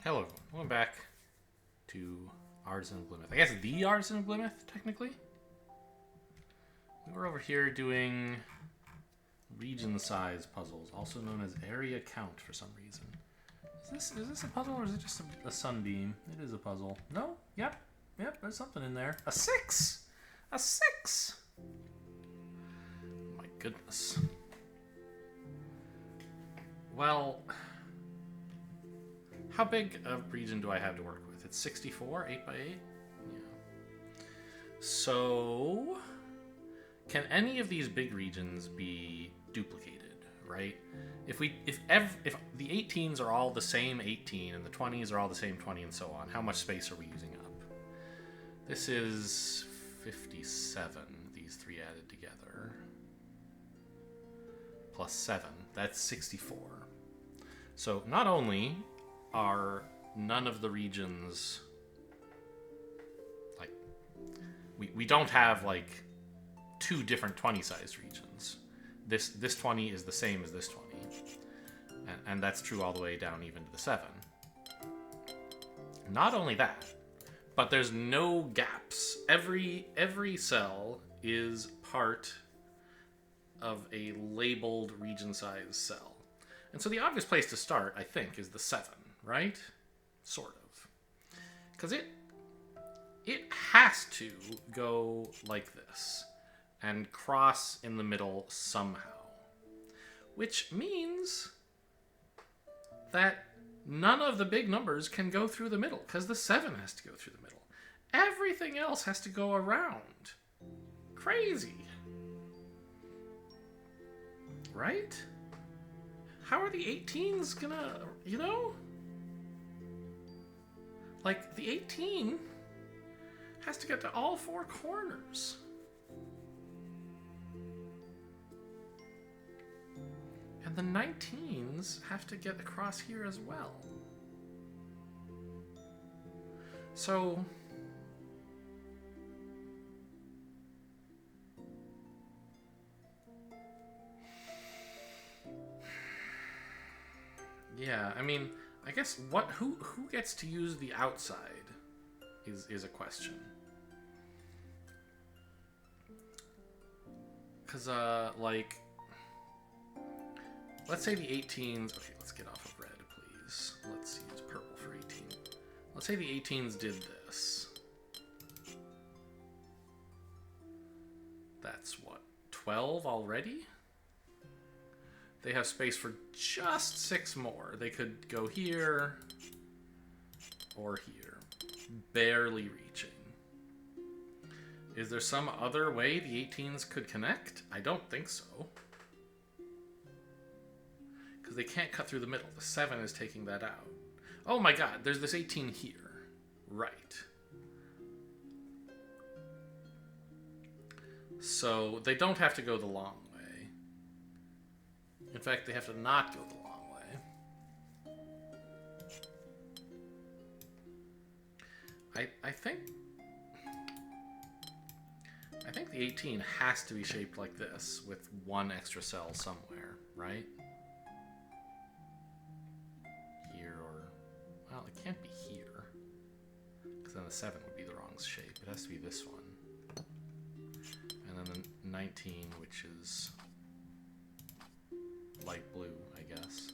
Hello, everyone. Welcome back to Artisan of Glimmith. I guess the Artisan of Glimmith, technically. We were over here doing region size puzzles, also known as area count for some reason. Is this a puzzle or is it just a sunbeam? It is a puzzle. No? Yep. Yep, there's something in there. A 6! A 6! My goodness. Well, how big a region do I have to work with? It's 64, 8 by 8? Yeah. So, can any of these big regions be duplicated, right? If the 18s are all the same 18 and the 20s are all the same 20 and so on, how much space are we using up? This is 57, these three added together. Plus 7, that's 64. So not only are none of the regions, like, we don't have like two different 20 sized regions. This 20 is the same as this 20, and that's true all the way down even to the 7. Not only that, but there's no gaps. Every cell is part of a labeled region size cell. And so the obvious place to start, I think, is the 7. Right? Sort of. Because it has to go like this and cross in the middle somehow. Which means that none of the big numbers can go through the middle because the 7 has to go through the middle. Everything else has to go around. Crazy. Right? How are the 18s gonna, you know? Like, the 18 has to get to all 4 corners. And the 19s have to get across here as well. So, yeah, I mean, I guess who gets to use the outside is a question. Cause like, let's say the 18s. Okay, let's get off of red, please. Let's use purple for 18. Let's say the 18s did this. That's what, 12 already? They have space for just 6 more. They could go here or here, barely reaching. Is there some other way the 18s could connect? I don't think so. Because they can't cut through the middle. The 7 is taking that out. Oh my god, there's this 18 here. Right. So they don't have to go the long way. In fact, they have to not go the long way. I think the 18 has to be shaped like this, with one extra cell somewhere, right? Here or... well, it can't be here. Because then the 7 would be the wrong shape. It has to be this one. And then the 19, which is light blue, I guess,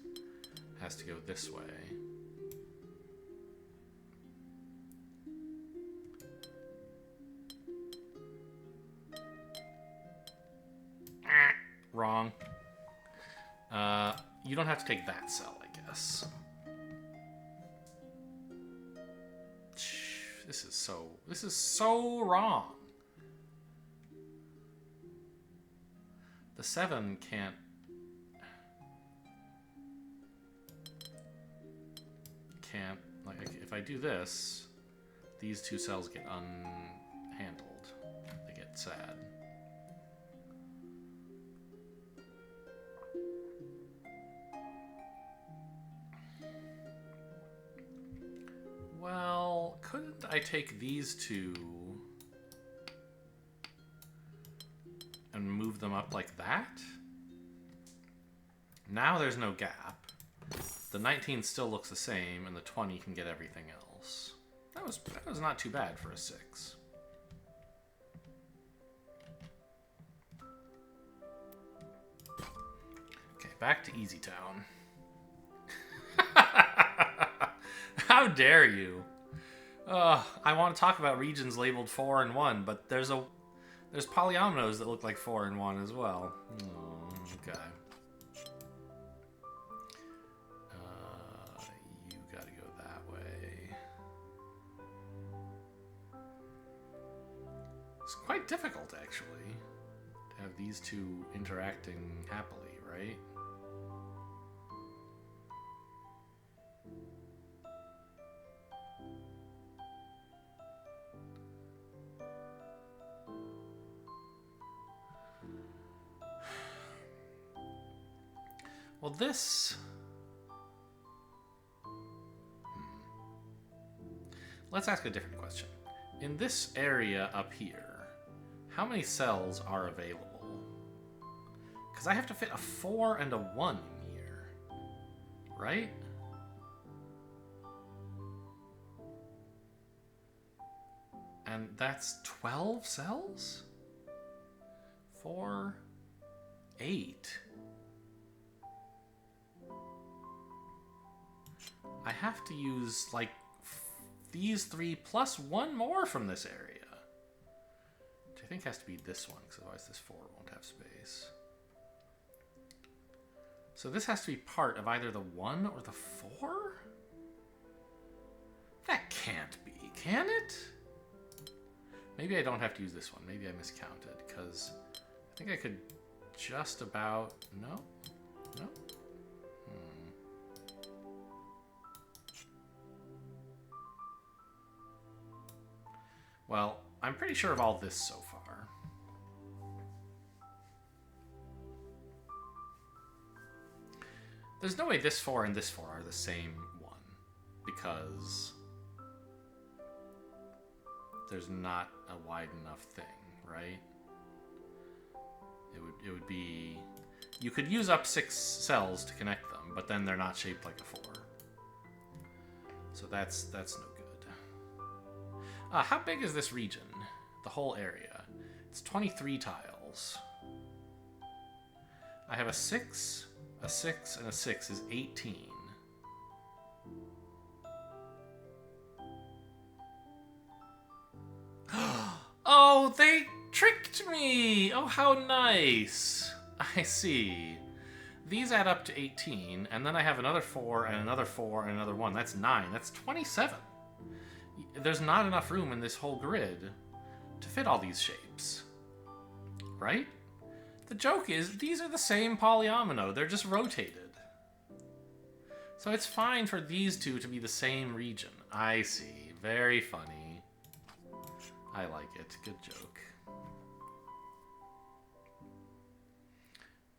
has to go this way. Wrong. You don't have to take that cell, I guess. This is so wrong. The 7 can't. Like, if I do this, these 2 cells get unhandled. They get sad. Well, couldn't I take these 2 and move them up like that? Now there's no gap. The 19 still looks the same, and the 20 can get everything else. That was not too bad for a 6. Okay, back to Easy Town. How dare you? I want to talk about regions labeled 4 and 1, but there's polyominoes that look like 4 and 1 as well. Oh, okay. You gotta go that way. It's quite difficult, actually, to have these two interacting happily, right? Well, this... Let's ask a different question. In this area up here, how many cells are available? Because I have to fit a 4 and a 1 in here, right? And that's 12 cells? 4, 8... I have to use, like, these 3 plus 1 more from this area. Which I think has to be this one, because otherwise this 4 won't have space. So this has to be part of either the 1 or the 4? That can't be, can it? Maybe I don't have to use this one. Maybe I miscounted, because I think I could just about... No? No? Well, I'm pretty sure of all this so far. There's no way this 4 and this 4 are the same one, because there's not a wide enough thing, right? It would be... You could use up 6 cells to connect them, but then they're not shaped like a 4. So that's no good. How big is this region? The whole area. It's 23 tiles. I have a 6, a 6, and a 6 is 18. Oh, they tricked me! Oh, how nice! I see. These add up to 18, and then I have another 4, and another 4, and another 1. That's 9. That's 27. There's not enough room in this whole grid to fit all these shapes. Right? The joke is, these are the same polyomino. They're just rotated. So it's fine for these two to be the same region. I see. Very funny. I like it. Good joke.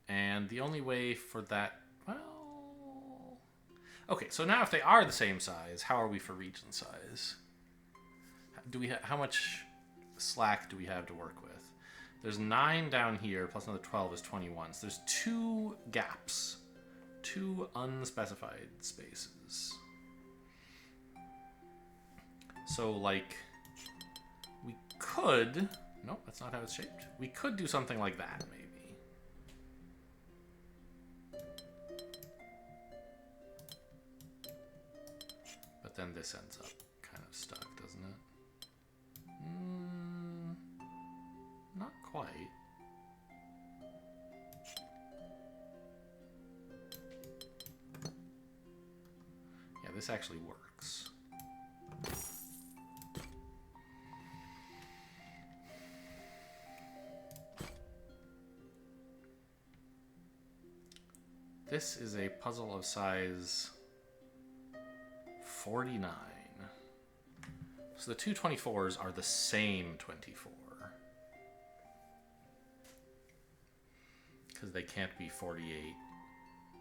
And the only way for that... Well... Okay, so now if they are the same size, how are we for region size? How much slack do we have to work with? There's 9 down here, plus another 12 is 21. So there's 2 gaps. 2 unspecified spaces. So, like, we could... Nope, that's not how it's shaped. We could do something like that, maybe. But then this ends up kind of stuck, doesn't it? Not quite. Yeah, this actually works. This is a puzzle of size 49. So the two 24s are the same 24. Because they can't be 48.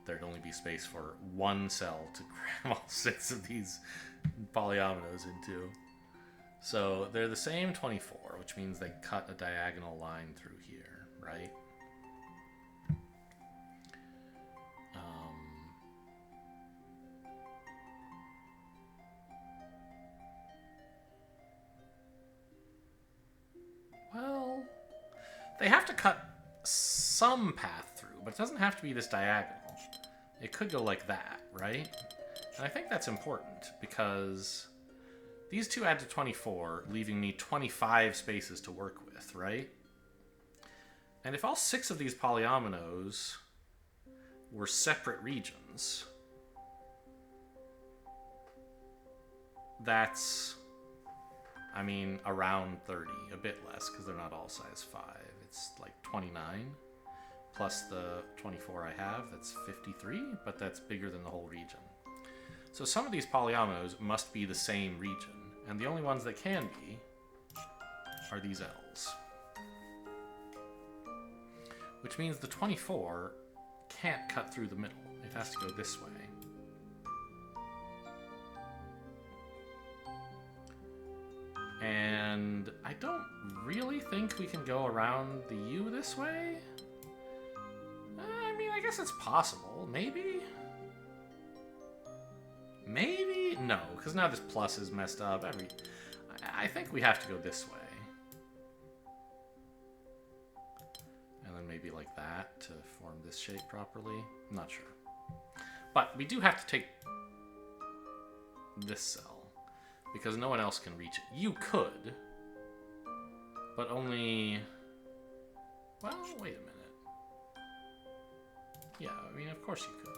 There'd only be space for one cell to cram all 6 of these polyominoes into. So they're the same 24, which means they cut a diagonal line through here, right? They have to cut some path through, but it doesn't have to be this diagonal. It could go like that, right? And I think that's important because these two add to 24, leaving me 25 spaces to work with, right? And if all 6 of these polyominoes were separate regions, that's, I mean, around 30, a bit less because they're not all size 5. It's like 29 plus the 24 I have, that's 53, but that's bigger than the whole region. So some of these polyominoes must be the same region, and the only ones that can be are these L's. Which means the 24 can't cut through the middle. It has to go this way. And I don't really think we can go around the U this way. I mean, I guess it's possible. Maybe? Maybe? No, because now this plus is messed up. I think we have to go this way. And then maybe like that to form this shape properly. I'm not sure. But we do have to take this cell, because no one else can reach it. You could, but only... Well, wait a minute. Yeah, I mean, of course you could.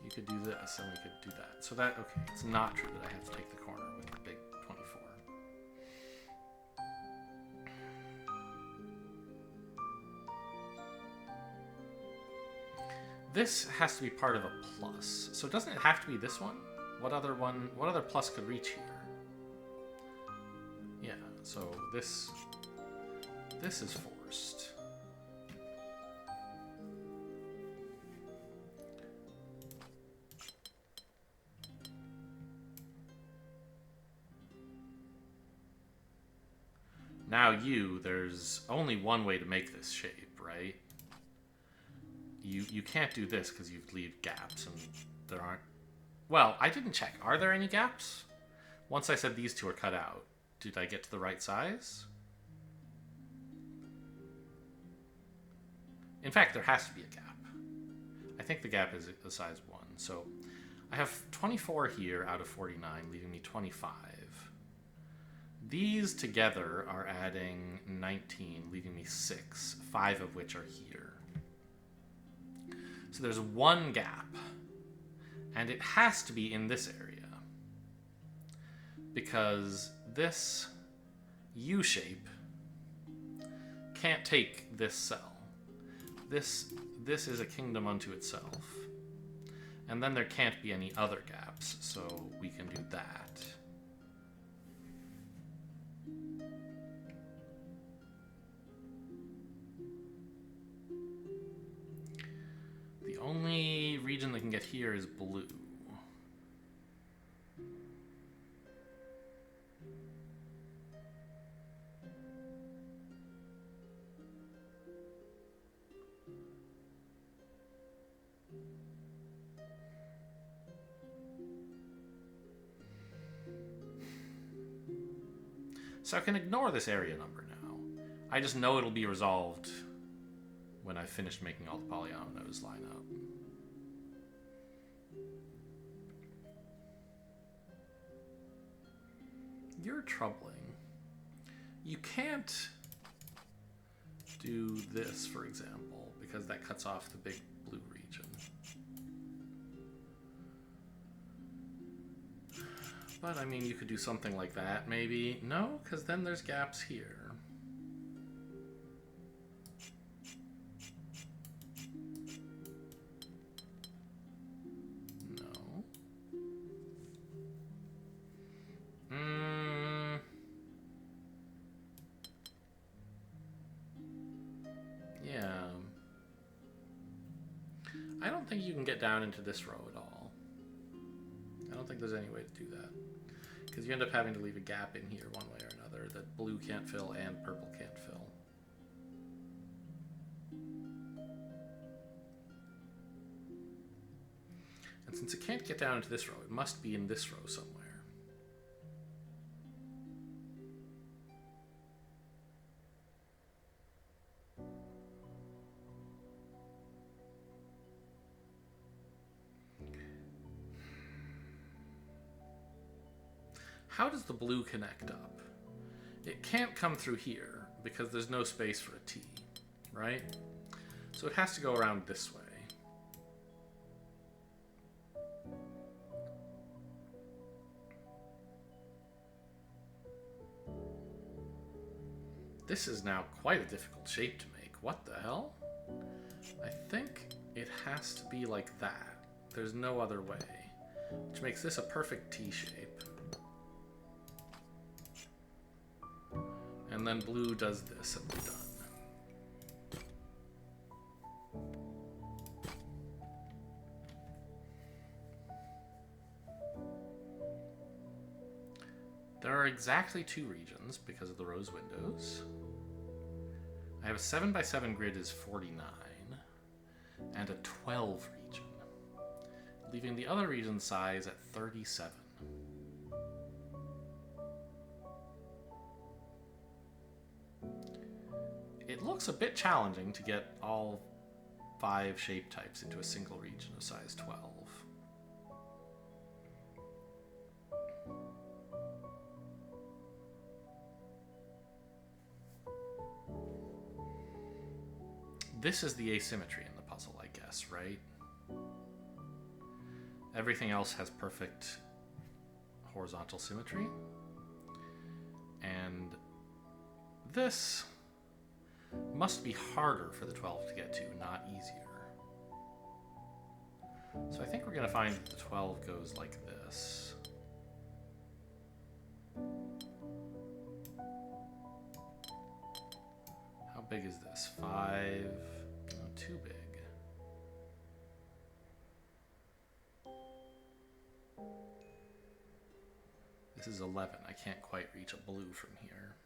You could do this, and we could do that. So that, okay, it's not true that I have to take the corner with the big 24. This has to be part of a plus. So doesn't it have to be this one? What other plus could reach here? Yeah, so this is forced. Now there's only one way to make this shape, right? You can't do this because you leave gaps, and there aren't... Well, I didn't check. Are there any gaps? Once I said these two are cut out, did I get to the right size? In fact, there has to be a gap. I think the gap is a size 1. So I have 24 here out of 49, leaving me 25. These together are adding 19, leaving me 6, 5 of which are here. So there's one gap, and it has to be in this area, because this U shape can't take this cell. This is a kingdom unto itself, and then there can't be any other gaps, so we can do that. The only region that can get here is blue. So I can ignore this area number now. I just know it'll be resolved when I've finished making all the polyominoes line up. You're troubling. You can't do this, for example, because that cuts off the big blue region. But, I mean, you could do something like that, maybe. No, because then there's gaps here. No. Yeah. I don't think you can get down into this row at all. I don't think there's any way to do that. Because you end up having to leave a gap in here one way or another that blue can't fill and purple can't fill. And since it can't get down into this row, it must be in this row somewhere. how does the blue connect up? It can't come through here because there's no space for a T, right? So it has to go around this way. This is now quite a difficult shape to make. What the hell? I think it has to be like that. There's no other way. Which makes this a perfect T shape. And then blue does this and we're done. There are exactly 2 regions because of the rose windows. I have a 7x7 grid is 49 and a 12 region, leaving the other region size at 37. It looks a bit challenging to get all 5 shape types into a single region of size 12. This is the asymmetry in the puzzle, I guess, right? Everything else has perfect horizontal symmetry. And this must be harder for the 12 to get to, not easier. So I think we're going to find that the 12 goes like this. How big is this? 5? No, too big. This is 11. I can't quite reach a blue from here.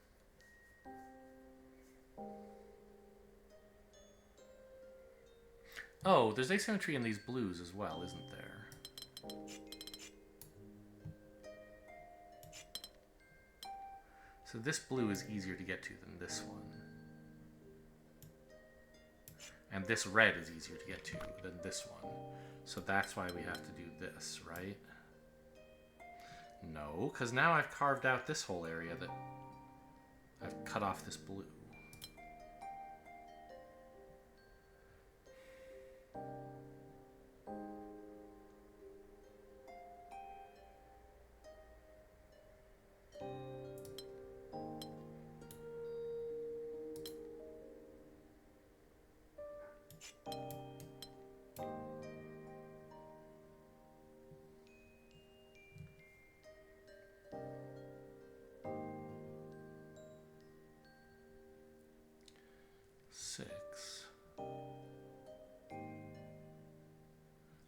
Oh, there's asymmetry in these blues as well, isn't there? So this blue is easier to get to than this one. And this red is easier to get to than this one. So that's why we have to do this, right? No, because now I've carved out this whole area that I've cut off this blue.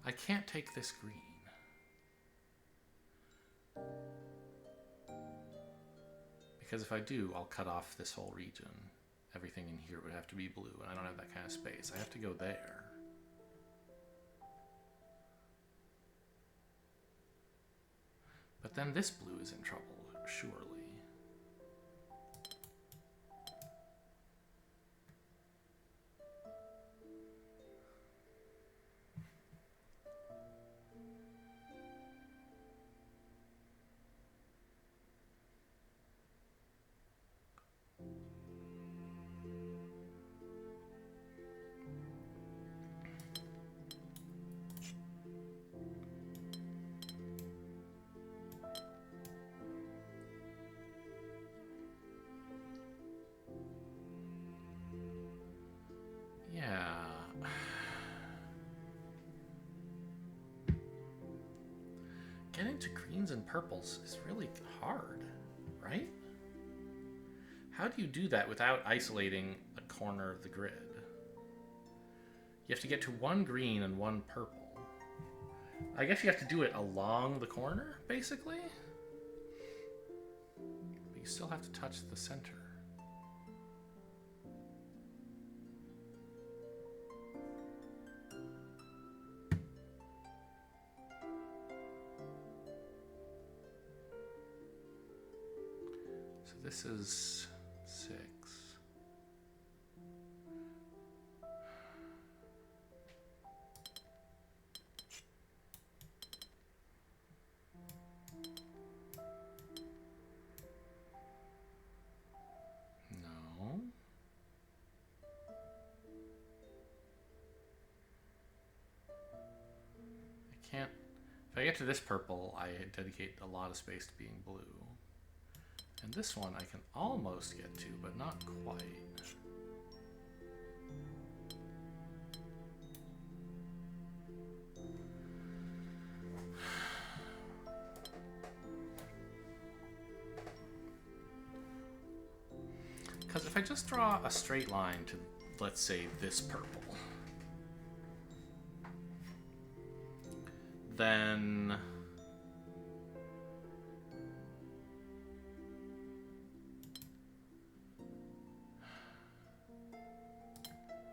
I can't take this green. Because if I do, I'll cut off this whole region. Everything in here would have to be blue, and I don't have that kind of space. I have to go there. But then this blue is in trouble, surely. Yeah. Getting to greens and purples is really hard, right? How do you do that without isolating a corner of the grid? You have to get to one green and one purple. I guess you have to do it along the corner, basically? But you still have to touch the center. So this is 6. get to this purple, I dedicate a lot of space to being blue. And this one I can almost get to, but not quite. Because if I just draw a straight line to, let's say, this purple, then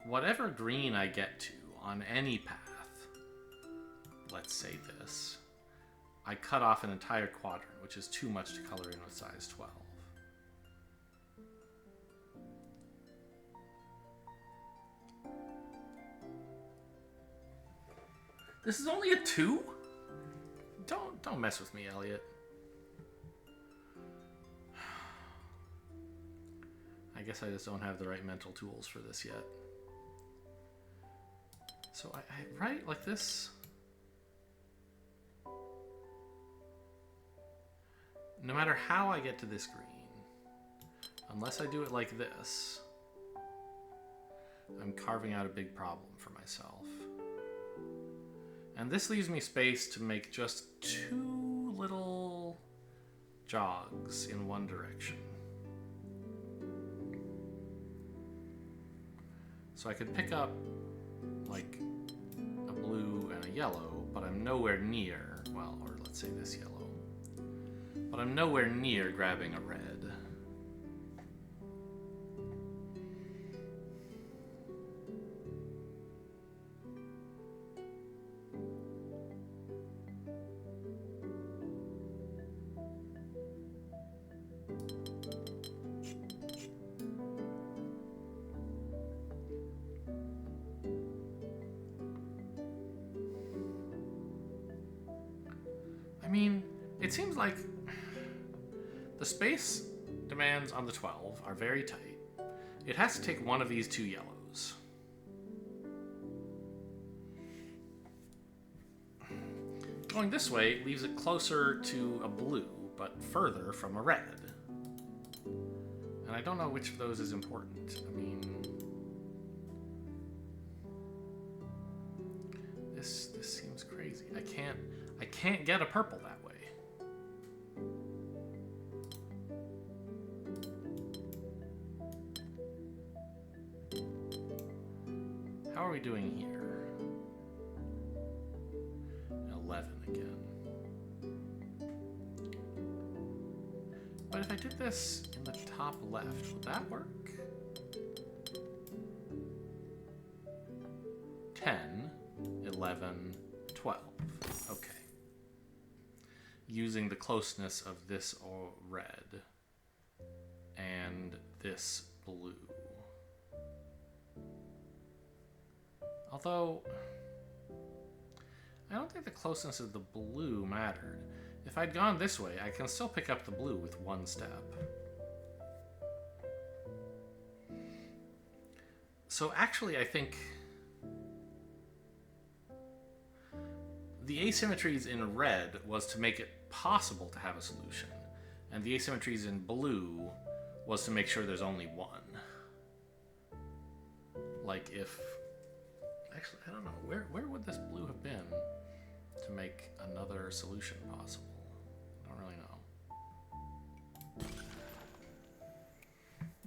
whatever green I get to on any path, let's say this, I cut off an entire quadrant, which is too much to color in with size 12. This is only a 2? Don't mess with me, Elliot. I guess I just don't have the right mental tools for this yet. So I right, like this. No matter how I get to this green, unless I do it like this, I'm carving out a big problem for myself. And this leaves me space to make just 2 little jogs in one direction. So I could pick up like a blue and a yellow, but I'm nowhere near, well, or let's say this yellow, but I'm nowhere near grabbing a red. I mean, it seems like the space demands on the 12 are very tight. It has to take one of these 2 yellows. Going this way leaves it closer to a blue, but further from a red. And I don't know which of those is important. I mean, this seems crazy. I can't get a purple that way. How are we doing here? 11 again. But if I did this in the top left, would that work? 10, 11, 12. Okay. Using the closeness of this red and this blue. Although, I don't think the closeness of the blue mattered. If I'd gone this way, I can still pick up the blue with 1 step. So actually, I think the asymmetries in red was to make it possible to have a solution, and the asymmetries in blue was to make sure there's only one. Like if... Actually, I don't know. Where would this blue have been to make another solution possible? I don't really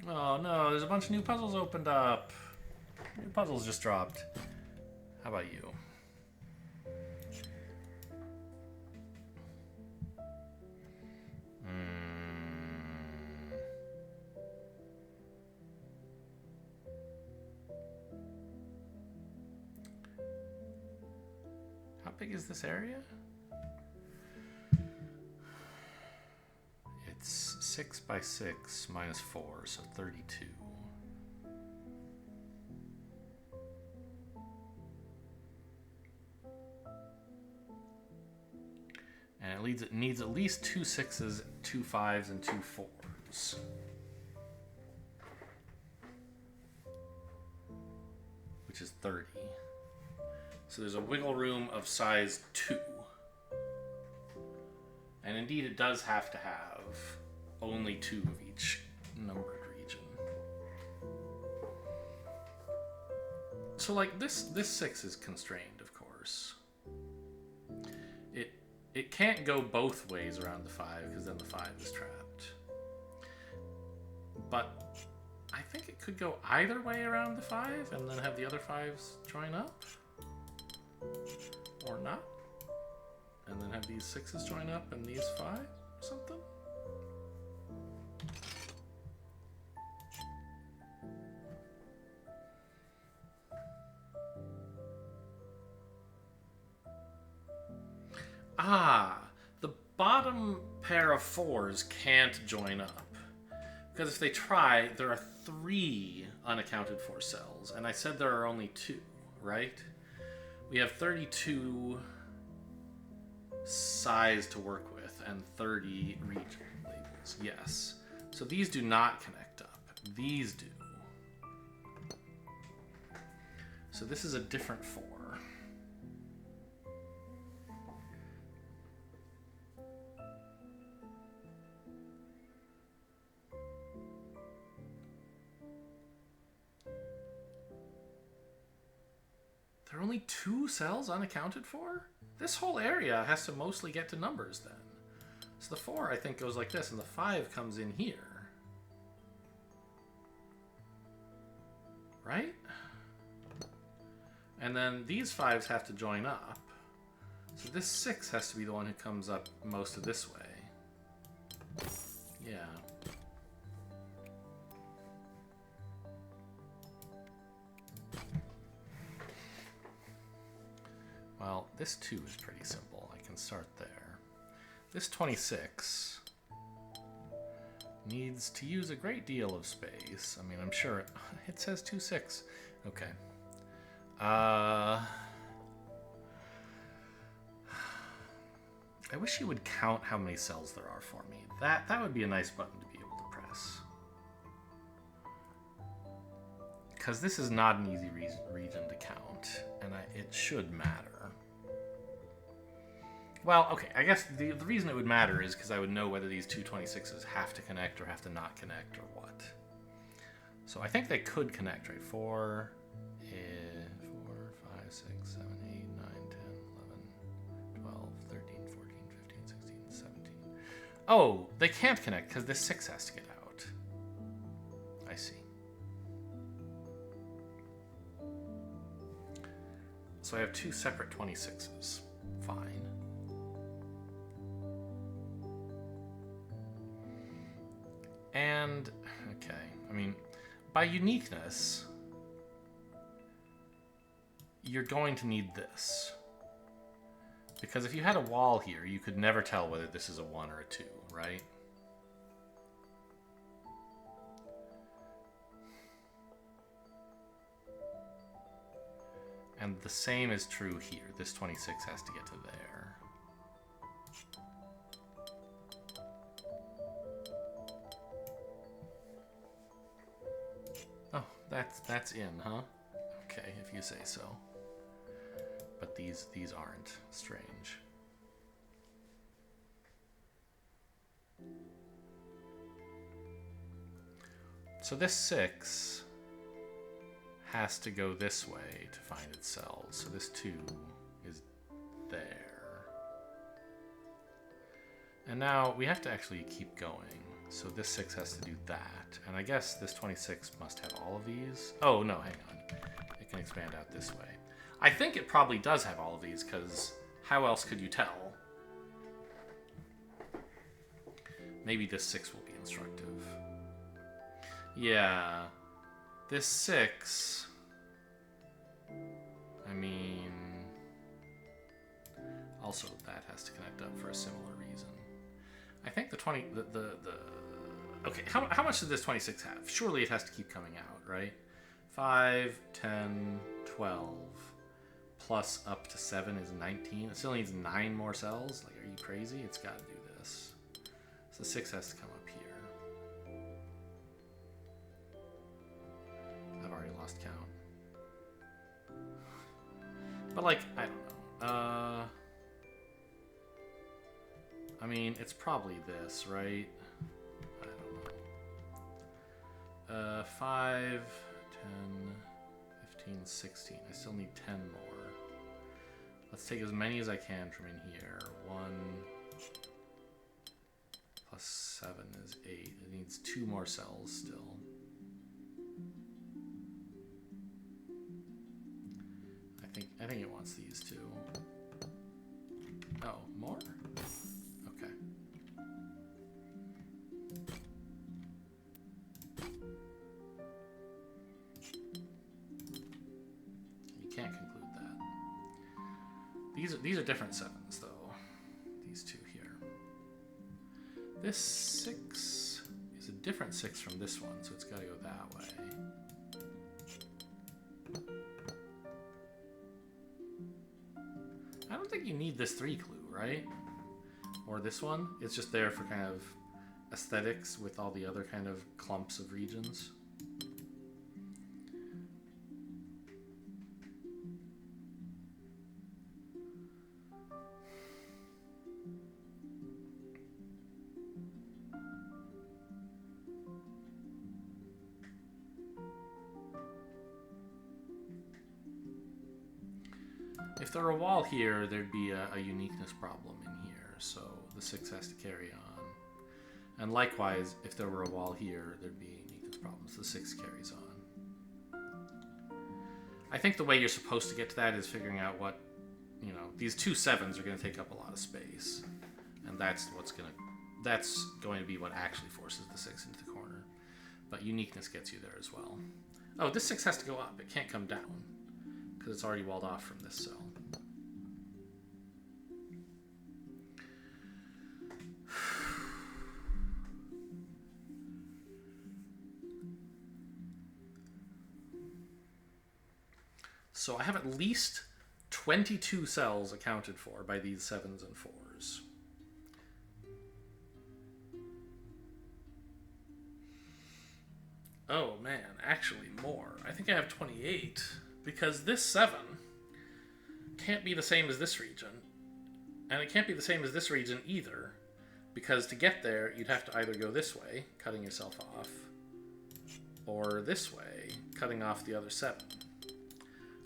know. Oh no, there's a bunch of new puzzles opened up. New puzzles just dropped. How about you? How big is this area? It's 6 by 6 minus 4, so 32. And it needs at least 2 6s, 2 5s, and 2 4s. Which is 30. So there's a wiggle room of size 2 And indeed, it does have to have only 2 of each numbered region. So, like, this 6 is constrained, of course. It can't go both ways around the 5, because then the 5 is trapped. But I think it could go either way around the 5, and then have the other 5s join up. Or not. And then have these 6s join up and these 5 or something. Ah, the bottom pair of 4s can't join up. Because if they try, there are 3 unaccounted for cells. And I said there are only 2, right? We have 32 size to work with and 30 region labels. Yes. So these do not connect up. These do. So this is a different 4. There are only 2 cells unaccounted for? This whole area has to mostly get to numbers then. So the 4, I think, goes like this, and the 5 comes in here. Right? And then these 5s have to join up. So this 6 has to be the one who comes up most of this way. Yeah. Well, this 2 is pretty simple. I can start there. This 26 needs to use a great deal of space. I mean, I'm sure it says 2-6. Okay. I wish you would count how many cells there are for me. That would be a nice button to be able to press. Because this is not an easy region to count, and it should matter. Well, okay, I guess the reason it would matter is because I would know whether these two 26s have to connect or have to not connect or what. So I think they could connect, right? 4, 5, 6, 7, 8, 9, 10, 11, 12, 13, 14, 15, 16, 17. Oh, they can't connect because this 6 has to get out. I see. So I have 2 separate 26s. Fine. And, okay, I mean, by uniqueness, you're going to need this. Because if you had a wall here, you could never tell whether this is a 1 or a 2, right? And the same is true here. This 26 has to get to there. Oh, that's in, huh? Okay, if you say so. But these aren't. Strange. So this 6 has to go this way to find its cells. So this 2 is there. And now we have to actually keep going. So this 6 has to do that. And I guess this 26 must have all of these. Oh, no, hang on. It can expand out this way. I think it probably does have all of these, because how else could you tell? Maybe this 6 will be instructive. Yeah. This 6... I mean... Also, that has to connect up for a similar reason. I think the 20... Okay, how much does this 26 have? Surely it has to keep coming out, right? 5, 10, 12, plus up to 7 is 19. It still needs 9 more cells? Like, are you crazy? It's got to do this. So 6 has to come up here. I've already lost count. But, like, I don't know. I mean, it's probably this, right? I don't know. 5, 10, 15, 16. I still need 10 more. Let's take as many as I can from in here. 1 plus 7 is 8. It needs 2 more cells still. I think it wants these two. Oh, more? Okay. You can't conclude that. These are different 7s though. These two here. This 6 is a different 6 from this one, so it's got to go that way. I don't think you need this 3 clue, right? Or this one. It's just there for kind of aesthetics with all the other kind of clumps of regions. If there were a wall here, there'd be a uniqueness problem in here, so the 6 has to carry on. And likewise, if there were a wall here, there'd be uniqueness problems. The 6 carries on. I think the way you're supposed to get to that is figuring out what, you know, these 2 7s are going to take up a lot of space, and that's going to be what actually forces the 6 into the corner. But uniqueness gets you there as well. Oh, this 6 has to go up. It can't come down because it's already walled off from this cell. So I have at least 22 cells accounted for by these 7s and 4s. Oh man, actually more. I think I have 28, because this 7 can't be the same as this region, and it can't be the same as this region either, because to get there you'd have to either go this way, cutting yourself off, or this way, cutting off the other 7.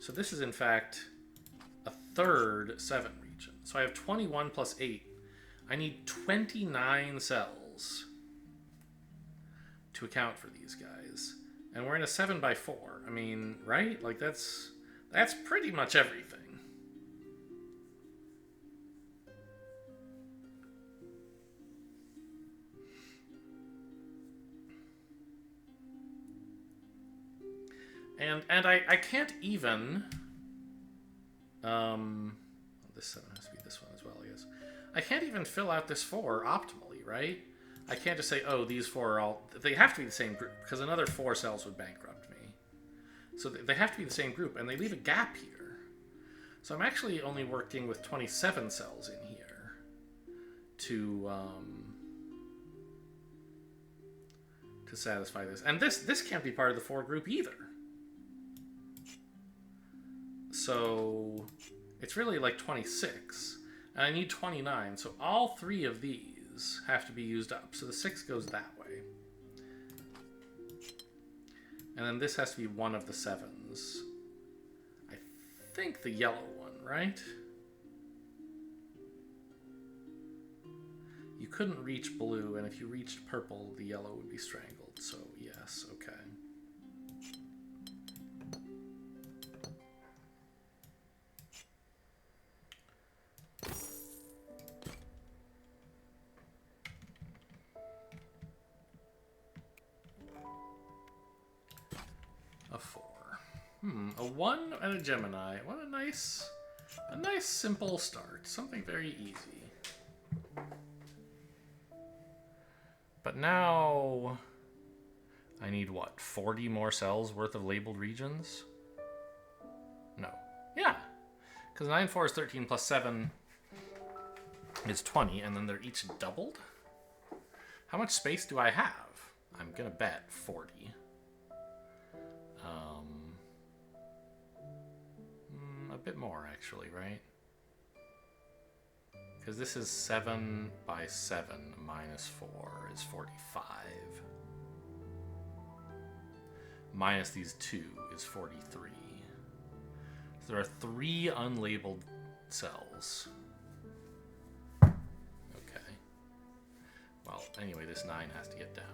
So this is in fact a third 7 region. So I have 21 plus 8. I need 29 cells to account for these guys. And we're in a 7 by 4. I mean, right? Like that's pretty much everything. And I can't even this 7 has to be this one as well, I guess. I can't even fill out this 4 optimally, right? I can't just say, oh, these 4 are all... They have to be the same group, because another 4 cells would bankrupt me. So they have to be the same group, and they leave a gap here. So I'm actually only working with 27 cells in here to satisfy this. And this can't be part of the 4 group either. So it's really like 26, and I need 29, so all 3 of these have to be used up. So the 6 goes that way. And then this has to be one of the 7s. I think the yellow one, right? You couldn't reach blue, and if you reached purple, the yellow would be strangled. So yes, okay. A 4. A 1 and a Gemini. What a nice simple start. Something very easy. But now I need what? 40 more cells worth of labeled regions? No. Yeah. Because 9 4 is 13 plus 7 is 20, and then they're each doubled? How much space do I have? I'm gonna bet 40. A bit more, actually, right? Because this is 7 by 7 minus 4 is 45. Minus these 2 is 43. So there are 3 unlabeled cells. Okay. Well, anyway, this 9 has to get down.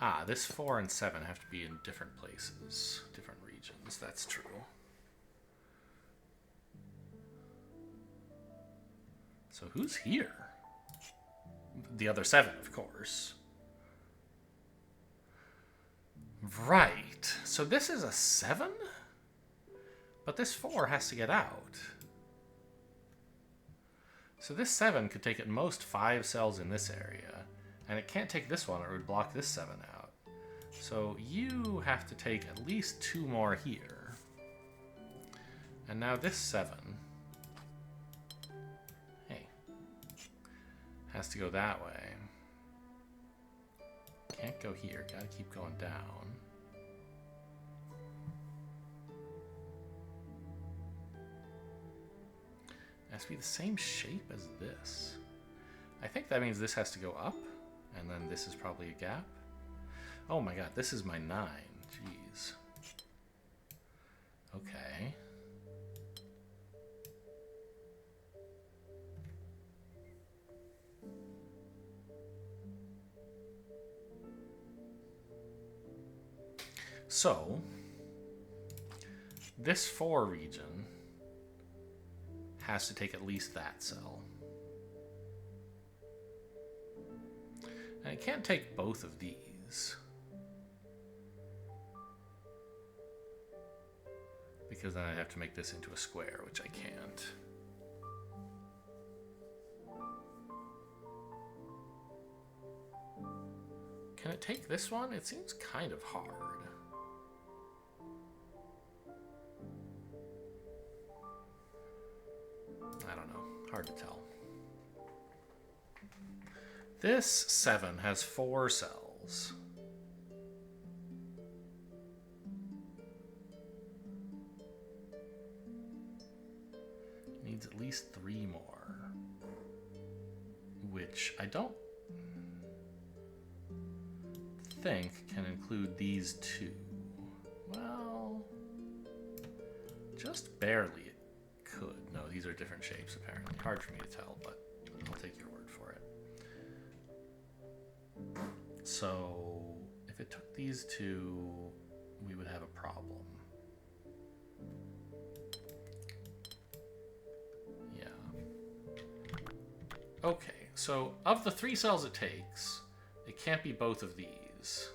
Ah, this 4 and 7 have to be in different places, different regions. That's true. So who's here? The other 7, of course. Right. So this is a 7? But this 4 has to get out. So this 7 could take at most 5 cells in this area. And it can't take this one or it would block this 7 out. So you have to take at least 2 more here. And now this 7, hey, has to go that way. Can't go here, gotta keep going down. It has to be the same shape as this. I think that means this has to go up. And then this is probably a gap. Oh my god, this is my 9. Jeez. Okay. So, this 4 region has to take at least that cell. And I can't take both of these. Because then I'd have to make this into a square, which I can't. Can it take this one? It seems kind of hard. I don't know. Hard to tell. This 7 has 4 cells. Needs at least 3 more. Which I don't think can include these 2. Well, just barely it could. No, these are different shapes apparently. Hard for me to tell, but I'll take your word for it. So, if it took these 2, we would have a problem. Yeah. Okay, so of the 3 cells it takes, it can't be both of these.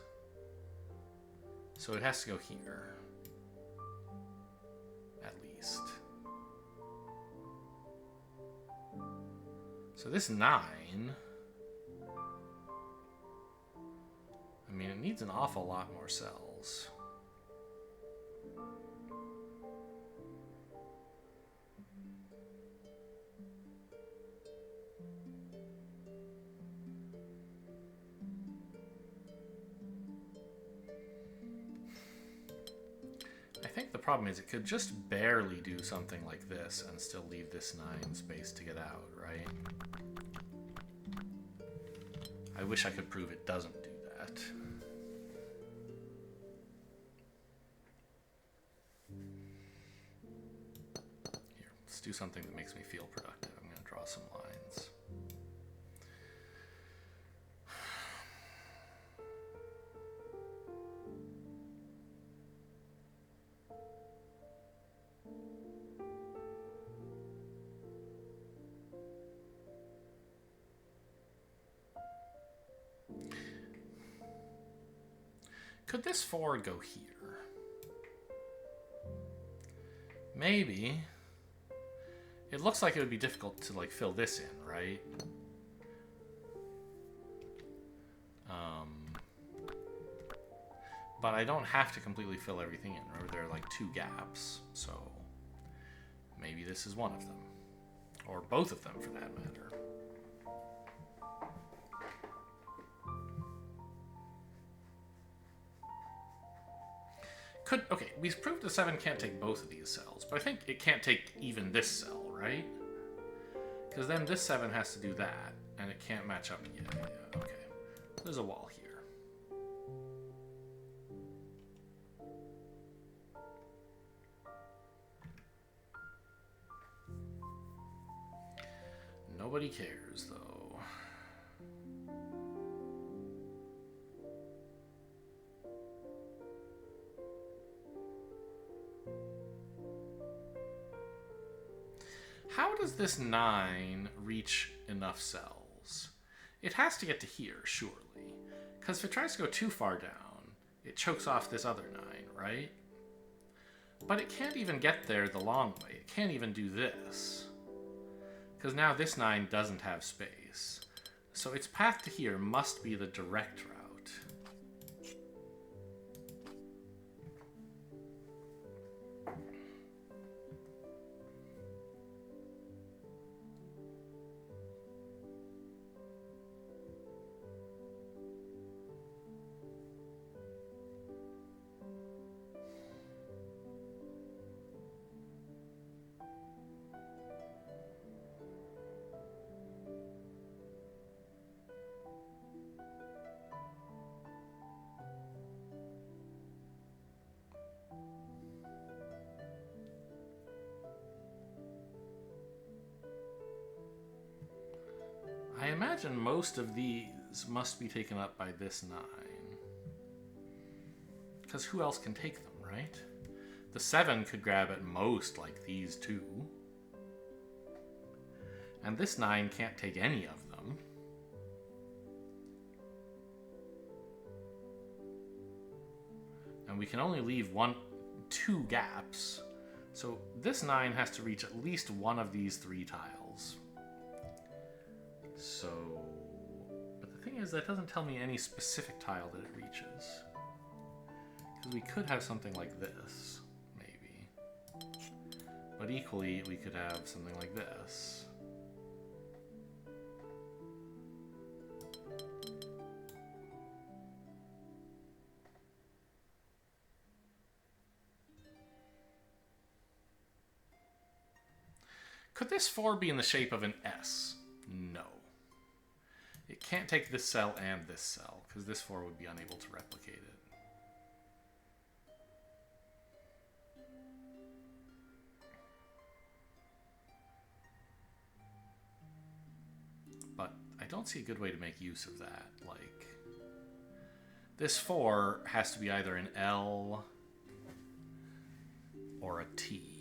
So it has to go here. At least. So this 9... I mean, it needs an awful lot more cells. I think the problem is it could just barely do something like this and still leave this 9 space to get out, right? I wish I could prove it doesn't do that. Here, let's do something that makes me feel productive. I'm going to draw some lines. Could this 4 go here? Maybe. It looks like it would be difficult to like fill this in, right? But I don't have to completely fill everything in. Remember, there are like 2 gaps, so maybe this is one of them. Or both of them, for that matter. Okay, we've proved the 7 can't take both of these cells, but I think it can't take even this cell, right? Because then this 7 has to do that, and it can't match up yet. Yeah, okay. There's a wall here. Nobody cares, though. How does this 9 reach enough cells? It has to get to here, surely. Because if it tries to go too far down, it chokes off this other 9, right? But it can't even get there the long way. It can't even do this. Because now this 9 doesn't have space. So its path to here must be the direct route. I imagine most of these must be taken up by this 9. Because who else can take them, right? The 7 could grab at most like these 2. And this 9 can't take any of them. And we can only leave 2 gaps. So this 9 has to reach at least one of these 3 tiles. So, but the thing is, that doesn't tell me any specific tile that it reaches. Because we could have something like this, maybe. But equally, we could have something like this. Could this 4 be in the shape of an S? No. It can't take this cell and this cell, because this 4 would be unable to replicate it. But I don't see a good way to make use of that. Like, this 4 has to be either an L or a T.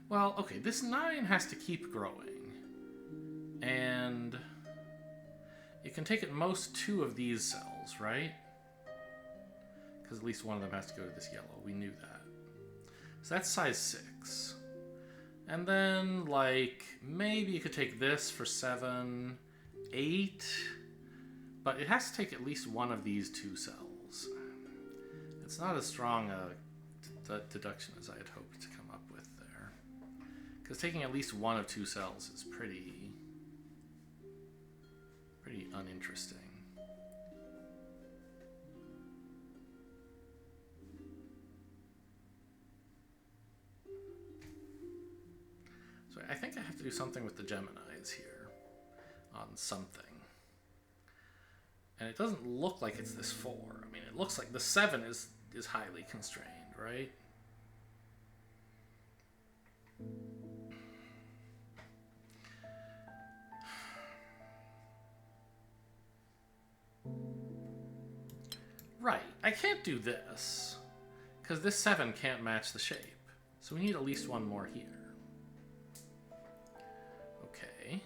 Well, okay, this 9 has to keep growing. And it can take at most 2 of these cells, right? Because at least one of them has to go to this yellow. We knew that. So that's size 6. And then, like, maybe you could take this for 7, 8. But it has to take at least one of these 2 cells. It's not as strong a deduction as I had hoped to come up with there. Because taking at least one of 2 cells is pretty uninteresting. So I think I have to do something with the Geminis here on something. And it doesn't look like it's this 4. I mean, it looks like the 7 is highly constrained, right? Right, I can't do this, because this 7 can't match the shape. So we need at least one more here. Okay.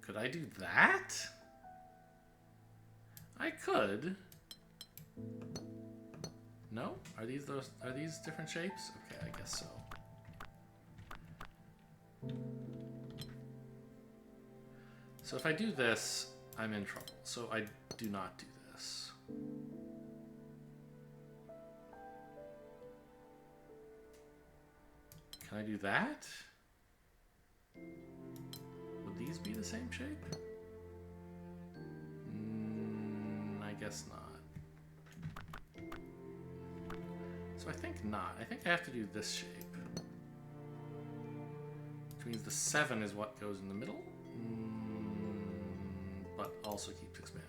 Could I do that? I could. No? Are these different shapes? Okay, I guess so. So if I do this, I'm in trouble. So I do not do this. Can I do that? Would these be the same shape? I guess not. So I think not. I think I have to do this shape. Which means the 7 is what goes in the middle. But also keeps expanding.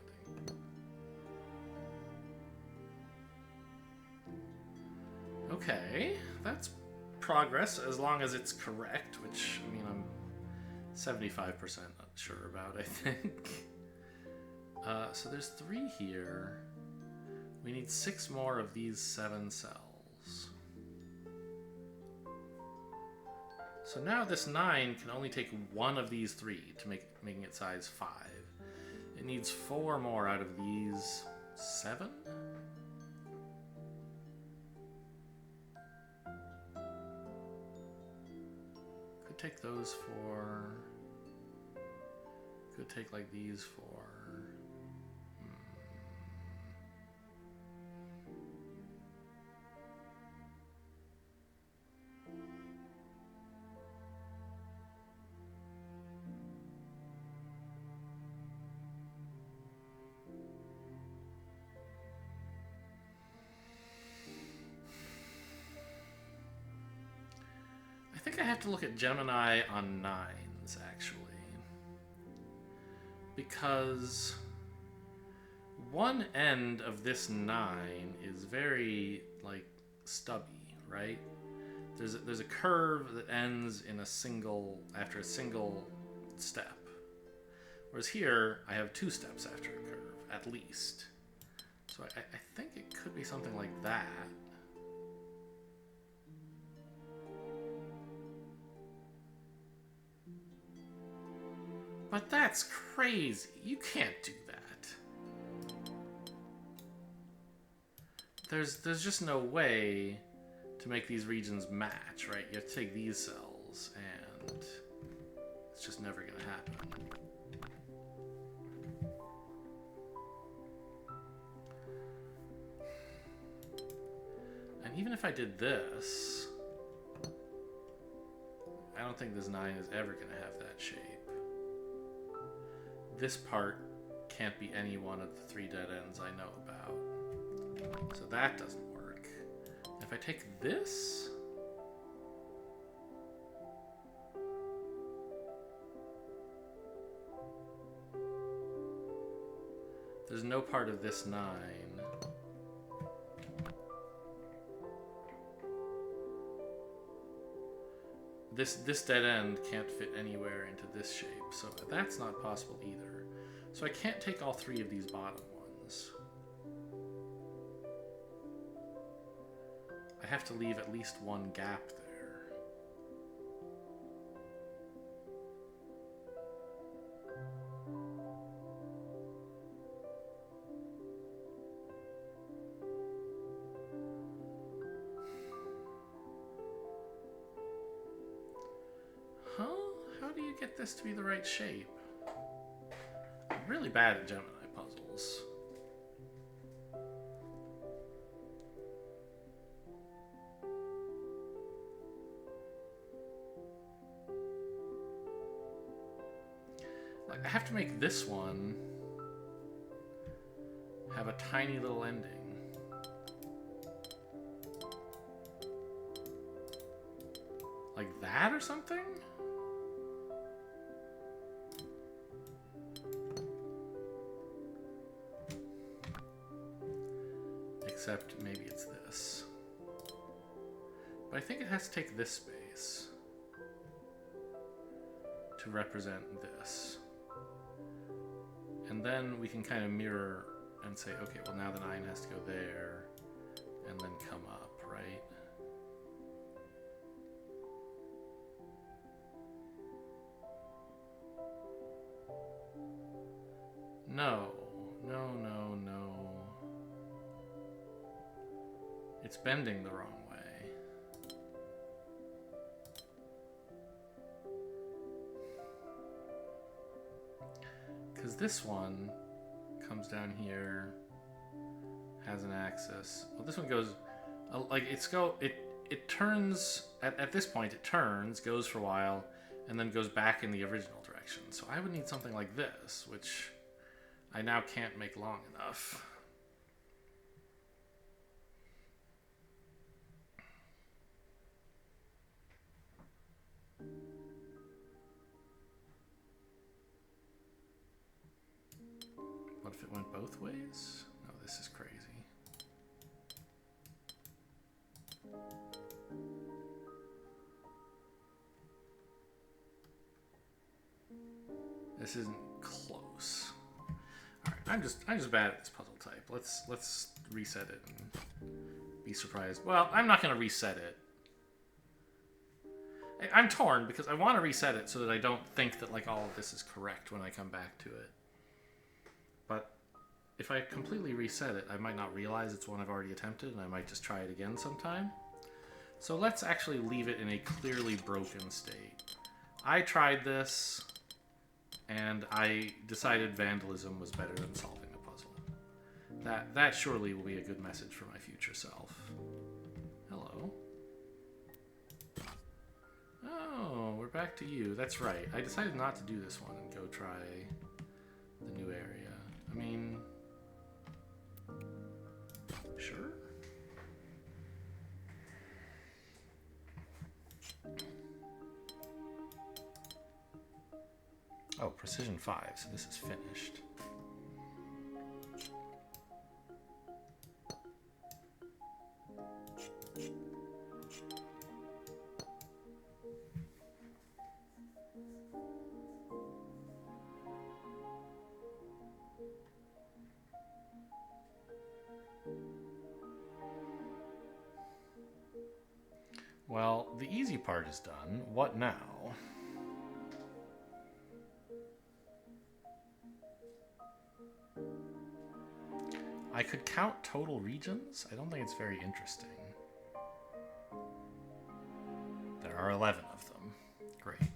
Okay, that's progress as long as it's correct, which, I mean, I'm 75% not sure about, I think. So there's 3 here. We need 6 more of these 7 cells. So now this 9 can only take 1 of these 3 to making it size 5. It needs 4 more out of these 7? Could take those for... Could take like these for... I think I have to look at Gemini on 9s, actually. Because one end of this 9 is very, like, stubby, right? There's a curve that ends in after a single step. Whereas here, I have 2 steps after a curve, at least. So I think it could be something like that. But that's crazy. You can't do that. There's just no way to make these regions match, right? You have to take these cells, and it's just never gonna happen. And even if I did this, I don't think this 9 is ever gonna have that shape. This part can't be any one of the 3 dead ends I know about. So that doesn't work. If I take this... There's no part of this 9. This dead end can't fit anywhere into this shape, so that's not possible either. So I can't take all 3 of these bottom ones. I have to leave at least one gap there. Huh? How do you get this to be the right shape? I'm really bad at Gemini puzzles. Like, I have to make this one have a tiny little ending. Like that or something? Except maybe it's this. But I think it has to take this space to represent this. And then we can kind of mirror and say, okay, well now the 9 has to go there and then come up, right? No, no, no, no. It's bending the wrong way. Because this one comes down here, has an axis. Well, this one goes, like it turns, at this point it turns, goes for a while, and then goes back in the original direction. So I would need something like this, which I now can't make long enough. What if it went both ways? No, this is crazy. This isn't close. Alright, I'm just bad at this puzzle type. Let's reset it and be surprised. Well, I'm not gonna reset it. I'm torn because I want to reset it so that I don't think that like all of this is correct when I come back to it. But if I completely reset it, I might not realize it's one I've already attempted, and I might just try it again sometime. So let's actually leave it in a clearly broken state. I tried this, and I decided vandalism was better than solving a puzzle. That surely will be a good message for my future self. Hello. Oh, we're back to you. That's right. I decided not to do this one and go try the new area. I mean, sure. Oh, precision 5, so this is finished. Well, the easy part is done. What now? I could count total regions. I don't think it's very interesting. There are 11 of them. Great.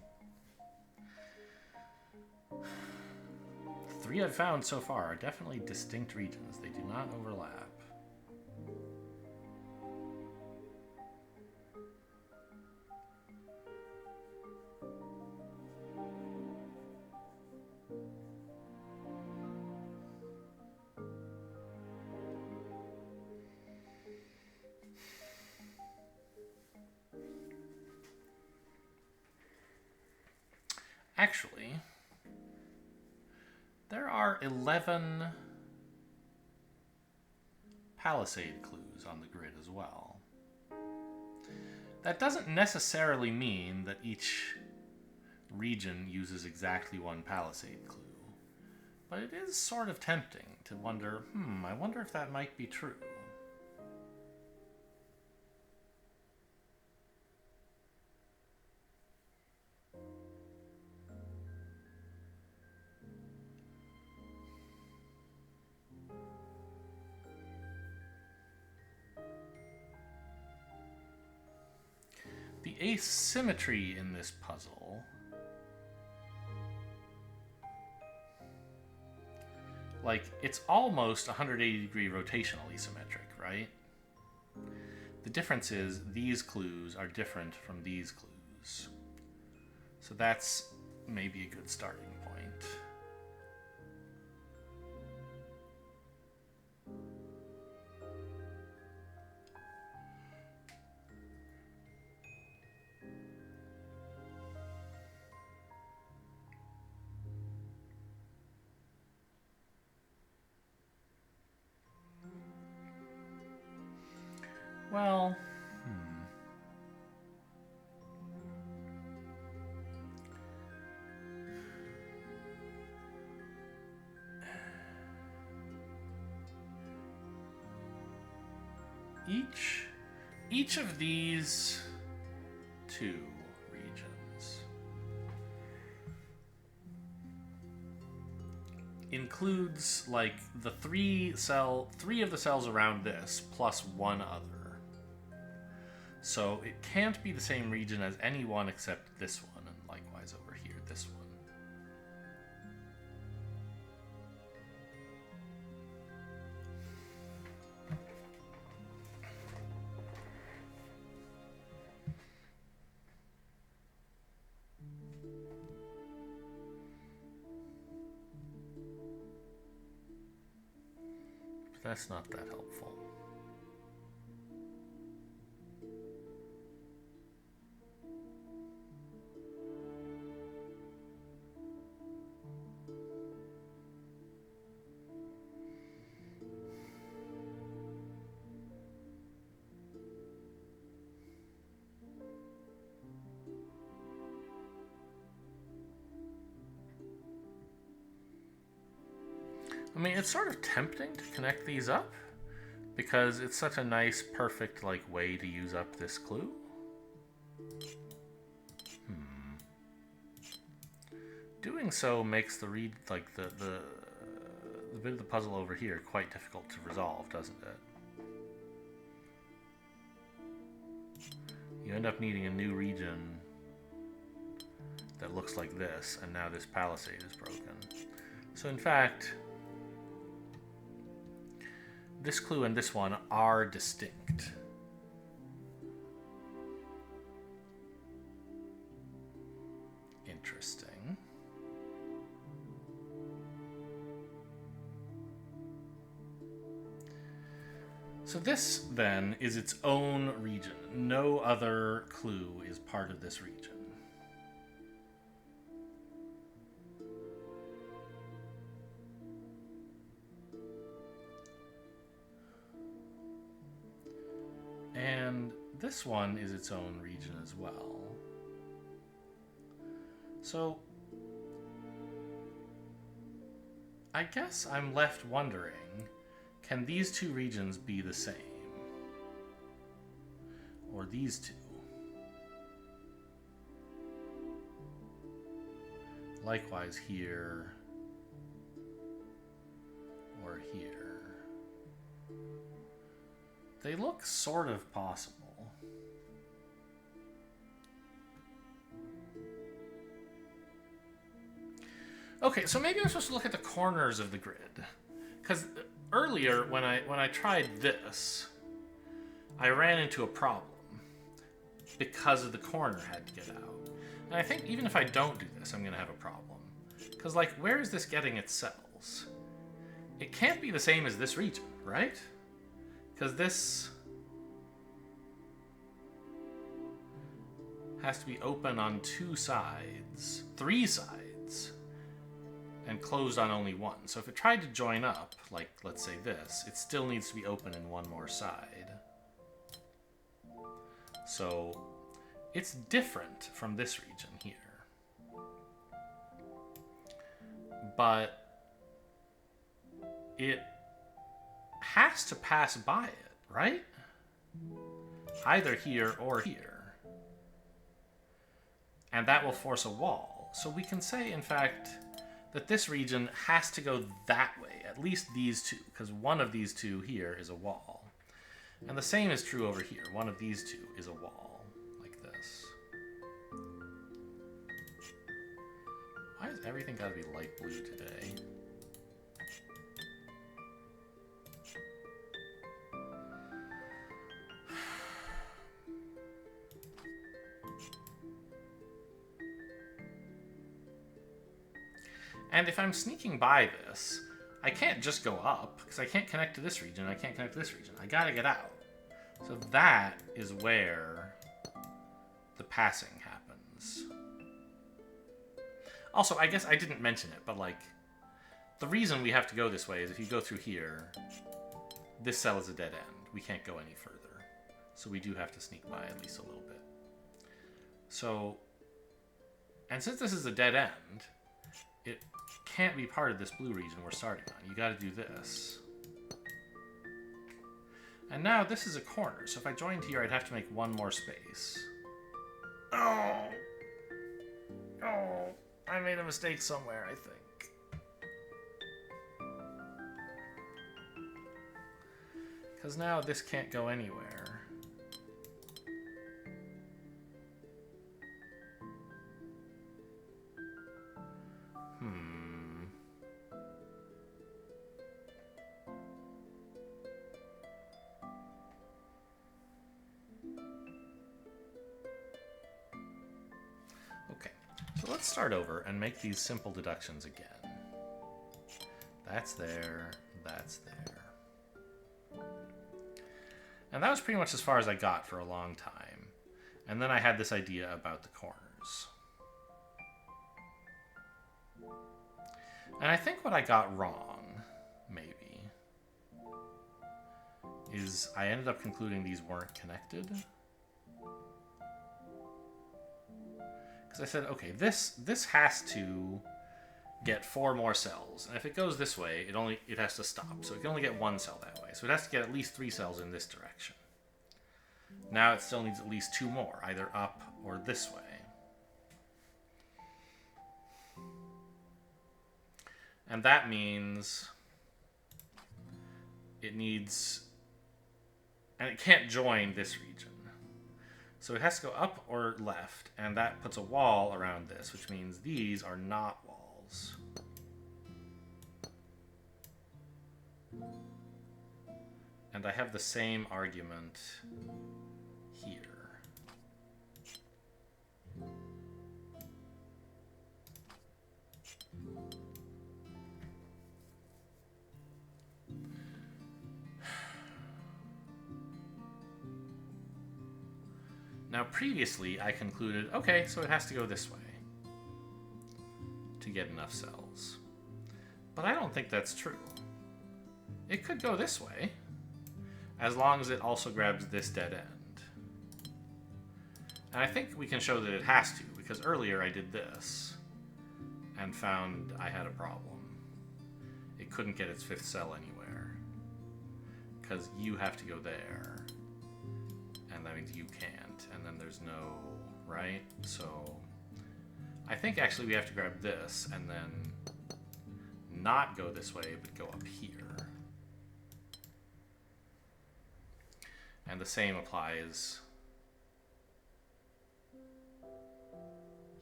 3 I've found so far are definitely distinct regions. They do not overlap. Actually, there are 11 palisade clues on the grid as well. That doesn't necessarily mean that each region uses exactly one palisade clue, but it is sort of tempting to wonder, I wonder if that might be true. The asymmetry in this puzzle, like, it's almost 180-degree rotational asymmetric, right? The difference is these clues are different from these clues. So that's maybe a good starting point. Well, each of these two regions includes like the three of the cells around this plus one other. So it can't be the same region as any one except this one, and likewise over here, this one. But that's not that helpful. I mean, it's sort of tempting to connect these up because it's such a nice, perfect, like, way to use up this clue. Doing so makes the the bit of the puzzle over here quite difficult to resolve, doesn't it? You end up needing a new region that looks like this, and now this palisade is broken. So in fact, this clue and this one are distinct. Interesting. So this, then, is its own region. No other clue is part of this region. And this one is its own region as well. So I guess I'm left wondering, can these two regions be the same? Or these two? Likewise here, or here. They look sort of possible. Okay, so maybe I'm supposed to look at the corners of the grid. Because earlier, when I tried this, I ran into a problem because of the corner had to get out. And I think even if I don't do this, I'm going to have a problem. Because, like, where is this getting its cells? It can't be the same as this region, right? Because this has to be open on two sides, three sides, and closed on only one. So if it tried to join up, like, let's say this, it still needs to be open in one more side. So it's different from this region here. But it has to pass by it, right? Either here or here. And that will force a wall. So we can say, in fact, that this region has to go that way, at least these two, because one of these two here is a wall. And the same is true over here. One of these two is a wall, like this. Why has everything got to be light blue today? And if I'm sneaking by this, I can't just go up, because I can't connect to this region, I can't connect to this region. I gotta get out. So that is where the passing happens. Also, I guess I didn't mention it, but, like, the reason we have to go this way is if you go through here, this cell is a dead end. We can't go any further. So we do have to sneak by at least a little bit. So, and since this is a dead end, it can't be part of this blue region we're starting on. You gotta do this. And now this is a corner, so if I joined here, I'd have to make one more space. Oh! Oh! I made a mistake somewhere, I think. Because now this can't go anywhere. Okay, so let's start over and make these simple deductions again. That's there, that's there. And that was pretty much as far as I got for a long time. And then I had this idea about the corners. And I think what I got wrong, maybe, is I ended up concluding these weren't connected. Because I said, okay, this has to get 4 more cells. And if it goes this way, it has to stop. So it can only get 1 cell that way. So it has to get at least 3 cells in this direction. Now it still needs at least 2 more, either up or this way. And that means it needs, and it can't join this region. So it has to go up or left, and that puts a wall around this, which means these are not walls. And I have the same argument here. Now, previously, I concluded, okay, so it has to go this way to get enough cells. But I don't think that's true. It could go this way, as long as it also grabs this dead end. And I think we can show that it has to, because earlier I did this and found I had a problem. It couldn't get its 5th cell anywhere, because you have to go there, and that means you can't. And then there's no, right? So I think actually we have to grab this and then not go this way, but go up here. And the same applies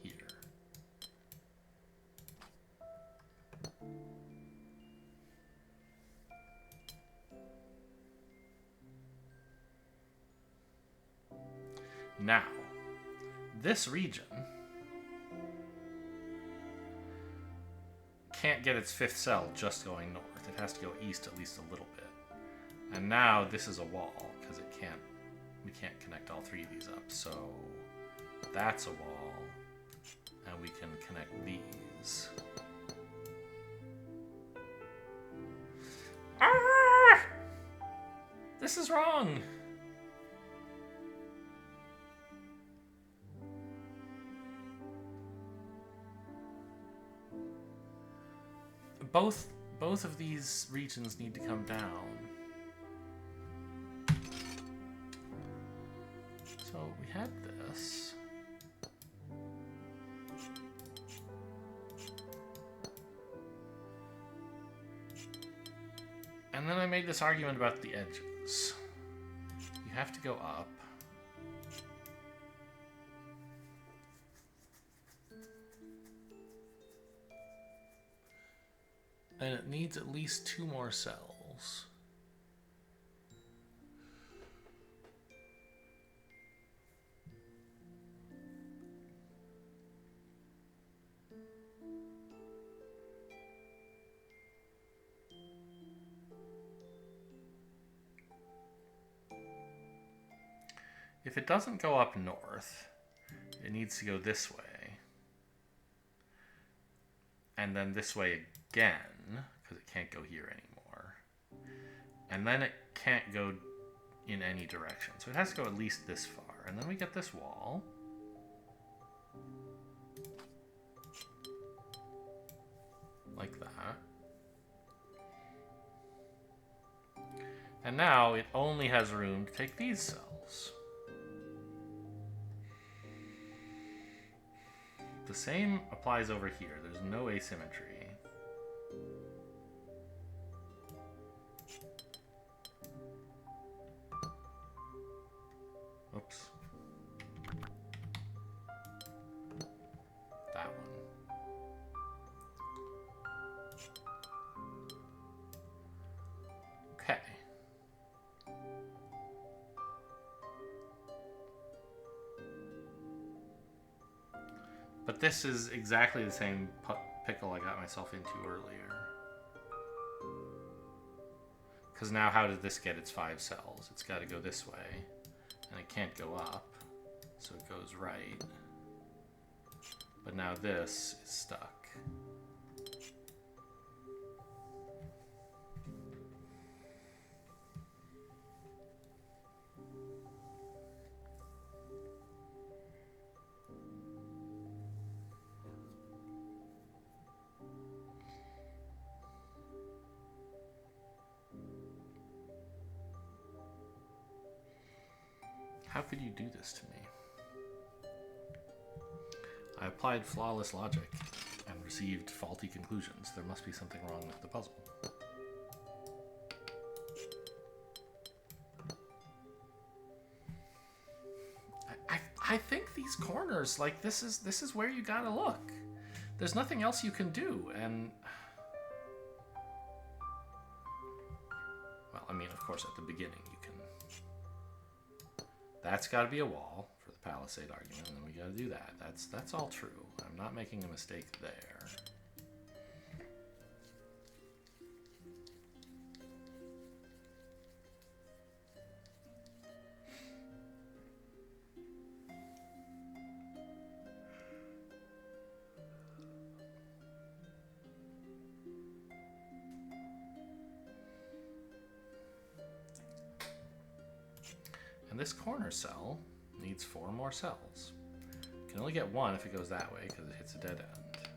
here. Now, this region can't get its 5th cell just going north. It has to go east at least a little bit. And now this is a wall, because we can't connect all 3 of these up. So that's a wall, and we can connect these. Ah! This is wrong! Both of these regions need to come down. So we had this. And then I made this argument about the edges. You have to go up. And it needs at least 2 more cells. If it doesn't go up north, it needs to go this way. And then this way again, because it can't go here anymore. And then it can't go in any direction. So it has to go at least this far. And then we get this wall. Like that. And now it only has room to take these cells. The same applies over here. There's no asymmetry. Oops. That one. Okay. But this is exactly the same pickle I got myself into earlier. Because now how did this get its 5 cells? It's got to go this way. And it can't go up. So it goes right. But now this is stuck. How could you do this to me? I applied flawless logic and received faulty conclusions. There must be something wrong with the puzzle. I think these corners, like, this is where you gotta look. There's nothing else you can do, and... Well, I mean, of course, at the beginning you can... That's gotta be a wall for the palisade argument, and then we gotta do that. That's all true. I'm not making a mistake there. And this corner cell needs 4 more cells. You can only get 1 if it goes that way because it hits a dead end.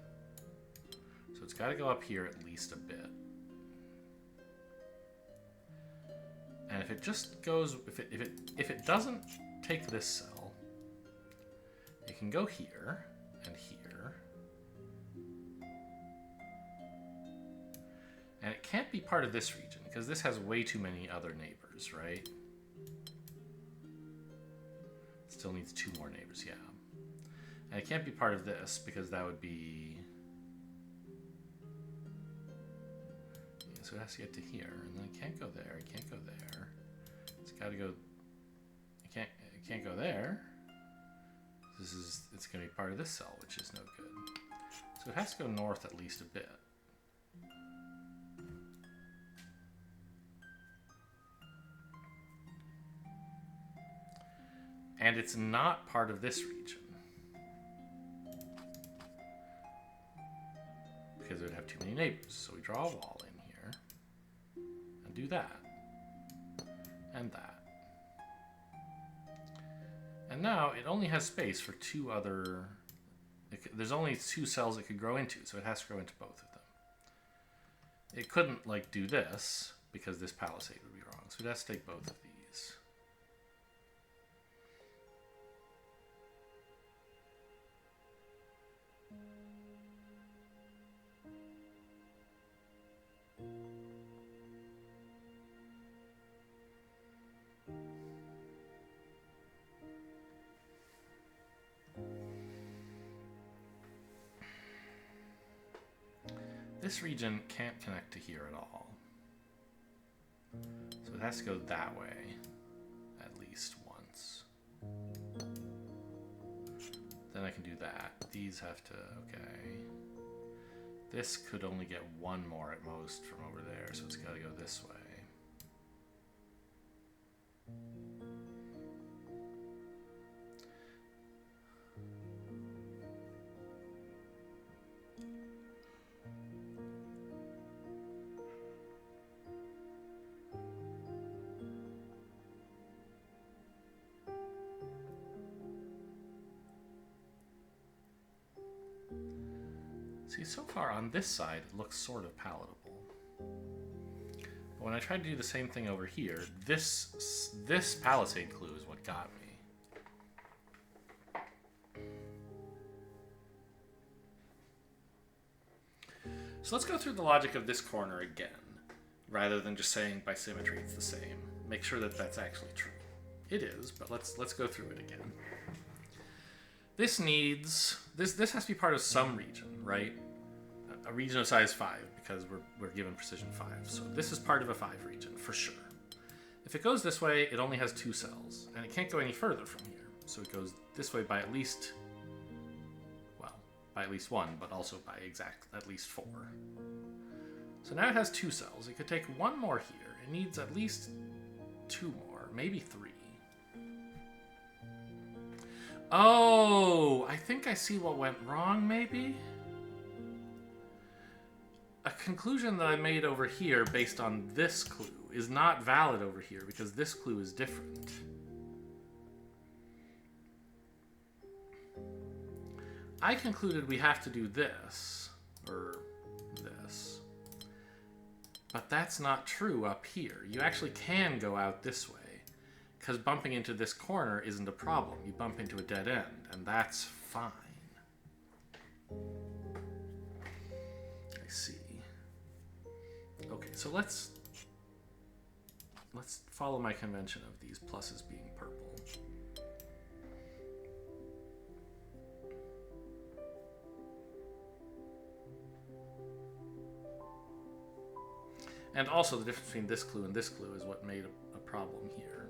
So it's got to go up here at least a bit. And if it just goes, if it doesn't take this cell, it can go here and here. And it can't be part of this region because this has way too many other neighbors, right? Still needs 2 more neighbors, yeah. And it can't be part of this because that would be... Yeah, so it has to get to here, and then it can't go there, it can't go there. It's got to go... It can't go there. It's going to be part of this cell, which is no good. So it has to go north at least a bit. And it's not part of this region. Because it would have too many neighbors. So we draw a wall in here. And do that. And that. And now it only has space for 2 other... There's only 2 cells it could grow into. So it has to grow into both of them. It couldn't, like, do this. Because this palisade would be wrong. So it has to take both of these. This region can't connect to here at all. So it has to go that way at least once. Then I can do that. These have to, okay. This could only get 1 more at most from over there, so it's got to go this way. See, so far on this side, it looks sort of palatable. But when I tried to do the same thing over here, this palisade clue is what got me. So let's go through the logic of this corner again, rather than just saying by symmetry it's the same. Make sure that that's actually true. It is, but let's go through it again. This has to be part of some region, right? A region of size 5, because we're given precision 5. So this is part of a 5 region, for sure. If it goes this way, it only has 2 cells, and it can't go any further from here. So it goes this way by at least, well, by at least 1, but also by at least 4. So now it has 2 cells. It could take 1 more here. It needs at least 2 more, maybe 3. Oh, I think I see what went wrong, maybe? A conclusion that I made over here based on this clue is not valid over here because this clue is different. I concluded we have to do this, or this. But that's not true up here. You actually can go out this way, because bumping into this corner isn't a problem. You bump into a dead end, and that's fine. I see. Okay, so let's follow my convention of these pluses being purple. And also the difference between this clue and this clue is what made a problem here.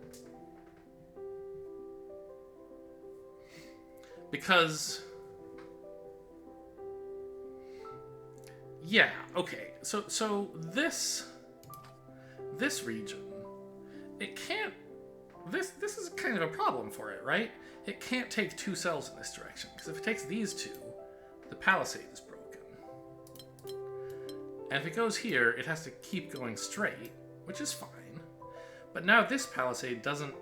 Because, yeah, okay, so this region, it can't, this is kind of a problem for it, right? It can't take 2 cells in this direction, because if it takes these 2, the palisade is broken. And if it goes here, it has to keep going straight, which is fine. But now this palisade doesn't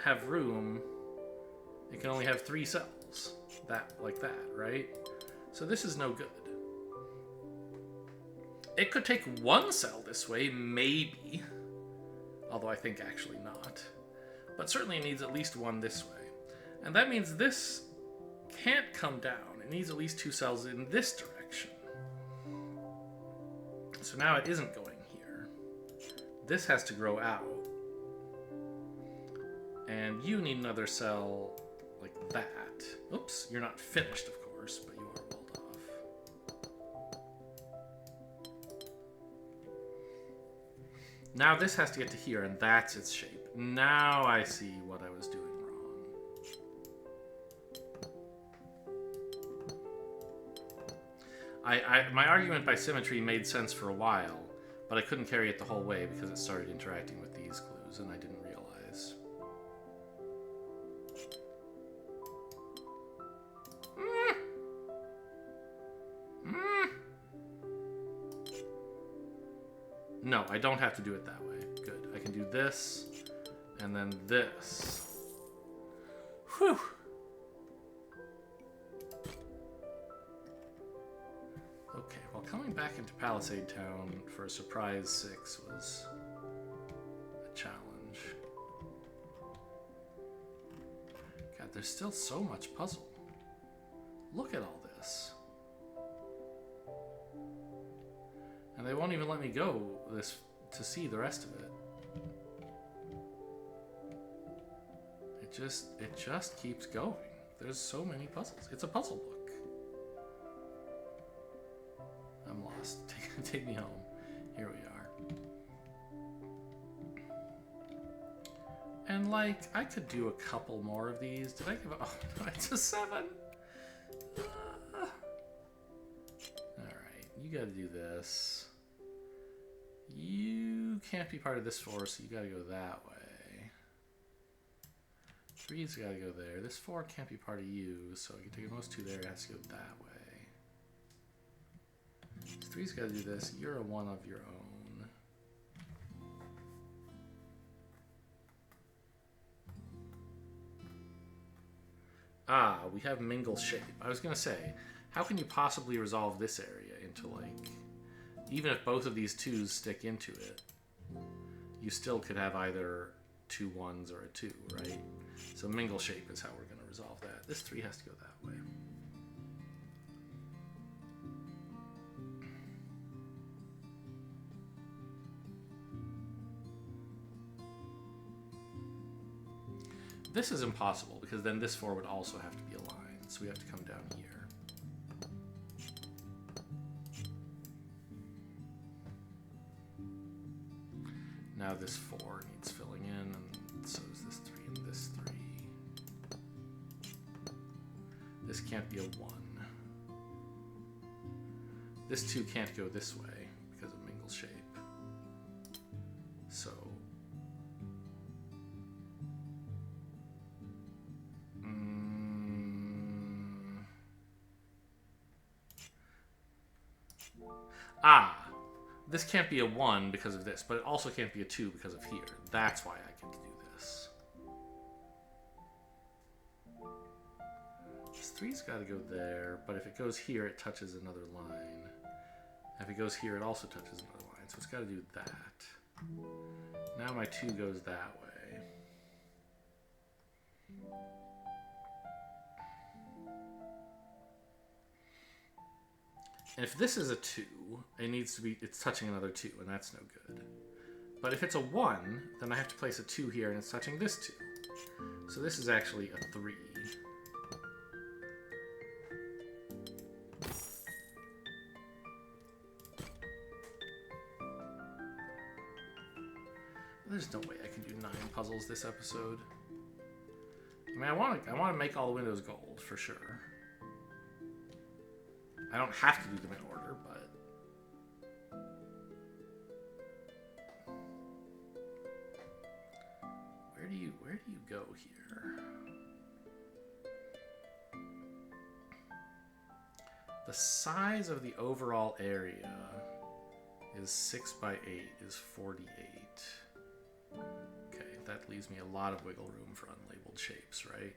have room. It can only have 3 cells. Like that, right? So this is no good. It could take 1 cell this way, maybe. Although I think actually not. But certainly it needs at least 1 this way. And that means this can't come down. It needs at least 2 cells in this direction. So now it isn't going here. This has to grow out. And you need another cell like that. Oops, you're not finished, of course, but you are walled off. Now this has to get to here, and that's its shape. Now I see what I was doing wrong. My argument by symmetry made sense for a while, but I couldn't carry it the whole way because it started interacting with these clues, and I didn't realize. No, I don't have to do it that way. Good. I can do this, and then this. Whew. Okay, well, coming back into Palisade Town for a surprise 6 was a challenge. God, there's still so much puzzle. Look at all this. And they won't even let me go to see the rest of it. It just keeps going. There's so many puzzles. It's a puzzle book. I'm lost. Take me home. Here we are. And like, I could do a couple more of these. Did I give a... Oh, no, it's a 7. Alright, you gotta do this. You can't be part of this 4, so you gotta go that way. 3's gotta go there. This 4 can't be part of you, so you can take those 2 there. It has to go that way. 3's gotta do this. You're a 1 of your own. Ah, we have mingle shape. I was gonna say, how can you possibly resolve this area into like... Even if both of these 2s stick into it. you still could have either 2 1s or a 2, right? So mingle shape is how we're going to resolve that. This 3 has to go that way. This is impossible because then this 4 would also have to be aligned. So we have to come down here. Now this 4 needs filling in, and so is this 3 and this 3. This can't be a 1. This 2 can't go this way because of mingle shape. So this can't be a 1 because of this, but it also can't be a 2 because of here. That's why I can do this. This 3's got to go there, but if it goes here, it touches another line. If it goes here, it also touches another line, so it's got to do that. Now my 2 goes that way. If this is a 2, it needs to be, it's touching another 2, and that's no good. But if it's a 1, then I have to place a 2 here, and it's touching this 2. So this is actually a 3. There's no way I can do 9 puzzles this episode. I mean, I want to make all the windows gold, for sure. I don't have to do them in order, but... Where do you go here? The size of the overall area is 6 by 8 is 48. Okay, that leaves me a lot of wiggle room for unlabeled shapes, right?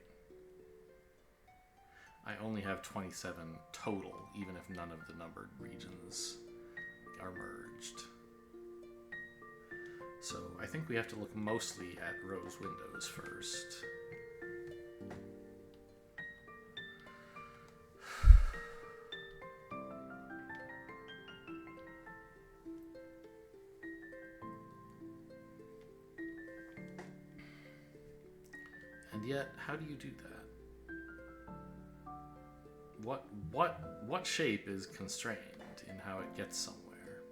I only have 27 total, even if none of the numbered regions are merged. So I think we have to look mostly at Rose windows first. And yet, how do you do that? What shape is constrained in how it gets somewhere?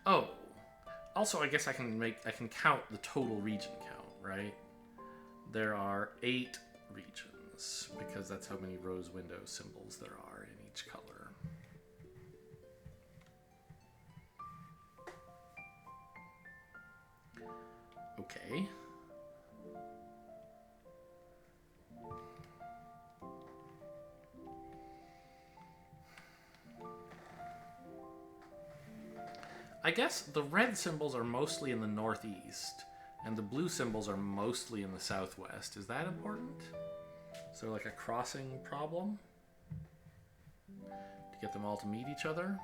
Oh, also I guess I can count the total region count, right? There are 8 regions because that's how many rose window symbols there are in each color. Okay. I guess the red symbols are mostly in the northeast, and the blue symbols are mostly in the southwest. Is that important? Is there like a crossing problem? To get them all to meet each other?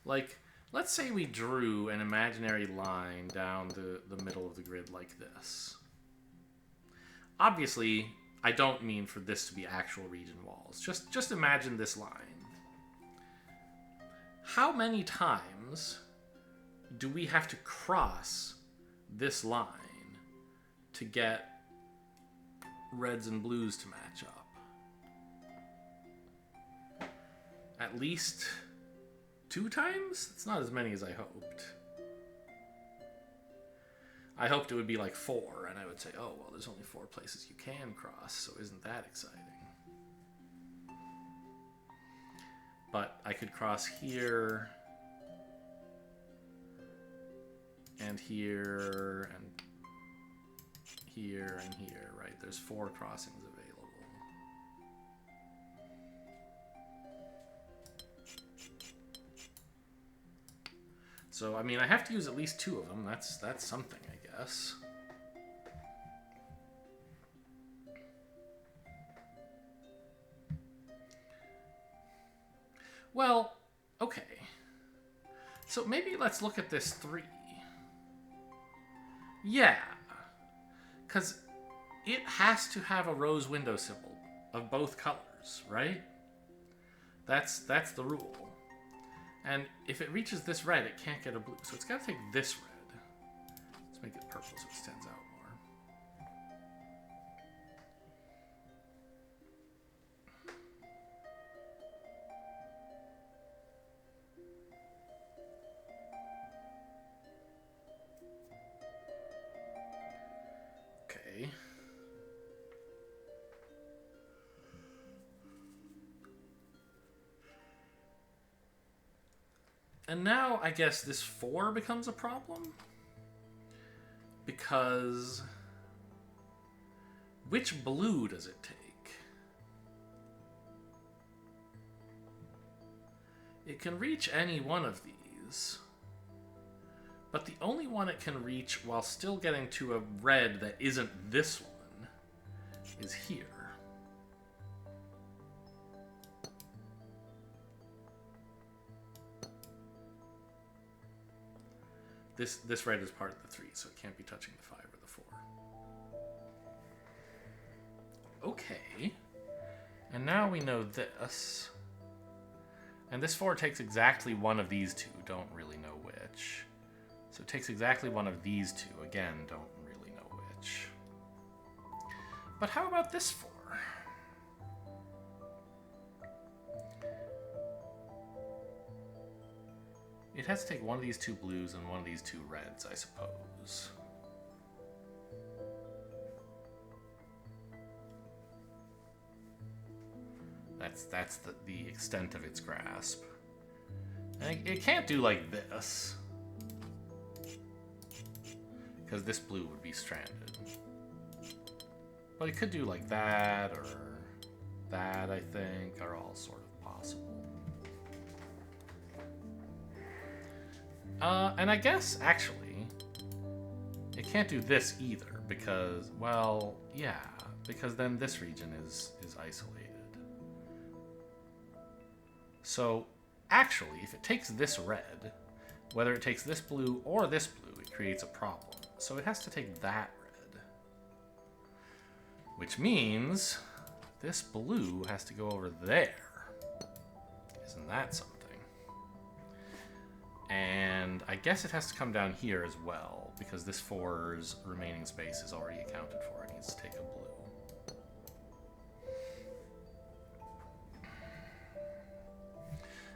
Like, let's say we drew an imaginary line down the middle of the grid like this. Obviously, I don't mean for this to be actual region walls. Just imagine this line. How many times do we have to cross this line to get reds and blues to match up? At least 2 times? It's not as many as I hoped. I hoped it would be like 4, and I would say, oh, well, there's only 4 places you can cross, so isn't that exciting? But I could cross here, and here, and here, and here, right? There's 4 crossings available. So, I mean, I have to use at least 2 of them. That's something, I guess. Well, okay. So maybe let's look at this 3. Yeah. Because it has to have a rose window symbol of both colors, right? That's the rule. And if it reaches this red, it can't get a blue. So it's got to take this red. Let's make it purple so it stands out more. Okay. And now I guess this 4 becomes a problem. Because which blue does it take? It can reach any one of these. But the only one it can reach while still getting to a red that isn't this one is here. This red is part of the 3, so it can't be touching the 5 or the 4. Okay. And now we know this. And this 4 takes exactly one of these 2. Don't really know which. So it takes exactly one of these 2. Again, don't really know which. But how about this 4? It has to take one of these 2 blues and one of these 2 reds, I suppose. That's the extent of its grasp. And it can't do like this. Because this blue would be stranded. But it could do like that, or that, I think, are all sort of possible. And I guess, actually, it can't do this either, because, well, yeah, because then this region is isolated. So, actually, if it takes this red, whether it takes this blue or this blue, it creates a problem. So it has to take that red. Which means this blue has to go over there. Isn't that something? And I guess it has to come down here as well, because this 4's remaining space is already accounted for. It needs to take a blue.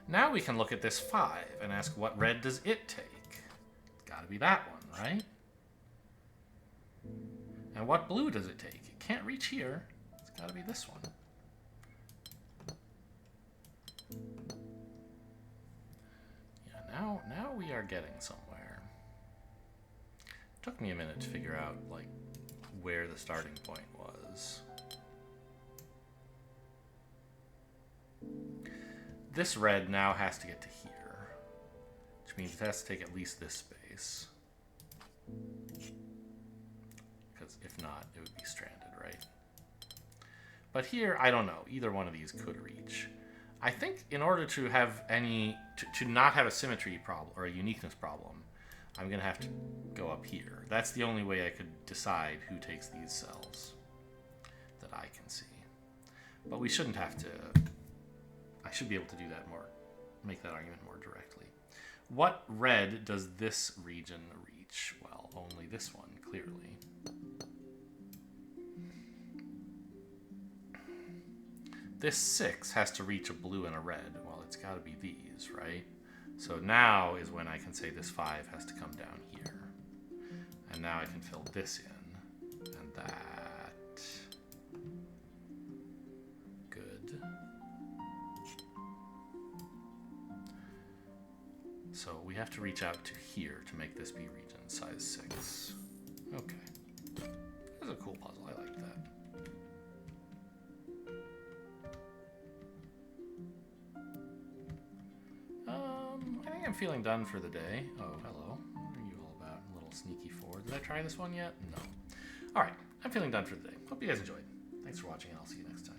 Now we can look at this 5 and ask, what red does it take? It's got to be that one, right? And what blue does it take? It can't reach here. It's got to be this one. Now we are getting somewhere. It took me a minute to figure out, like, where the starting point was. This red now has to get to here, which means it has to take at least this space. Because if not, it would be stranded, right? But here, I don't know. Either one of these could reach. I think in order to have any, to not have a symmetry problem or a uniqueness problem, I'm going to have to go up here. That's the only way I could decide who takes these cells that I can see. But we shouldn't have to, I should be able to do that more, make that argument more directly. What red does this region reach? Well, only this one, clearly. This 6 has to reach a blue and a red. Well, it's got to be these, right? So now is when I can say this 5 has to come down here. And now I can fill this in. And that. Good. So we have to reach out to here to make this be region size 6. Okay. That's a cool puzzle. I like that. I'm feeling done for the day. Oh, hello. What are you all about? A little sneaky 4. Did I try this one yet? No. Alright, I'm feeling done for the day. Hope you guys enjoyed. Thanks for watching, and I'll see you next time.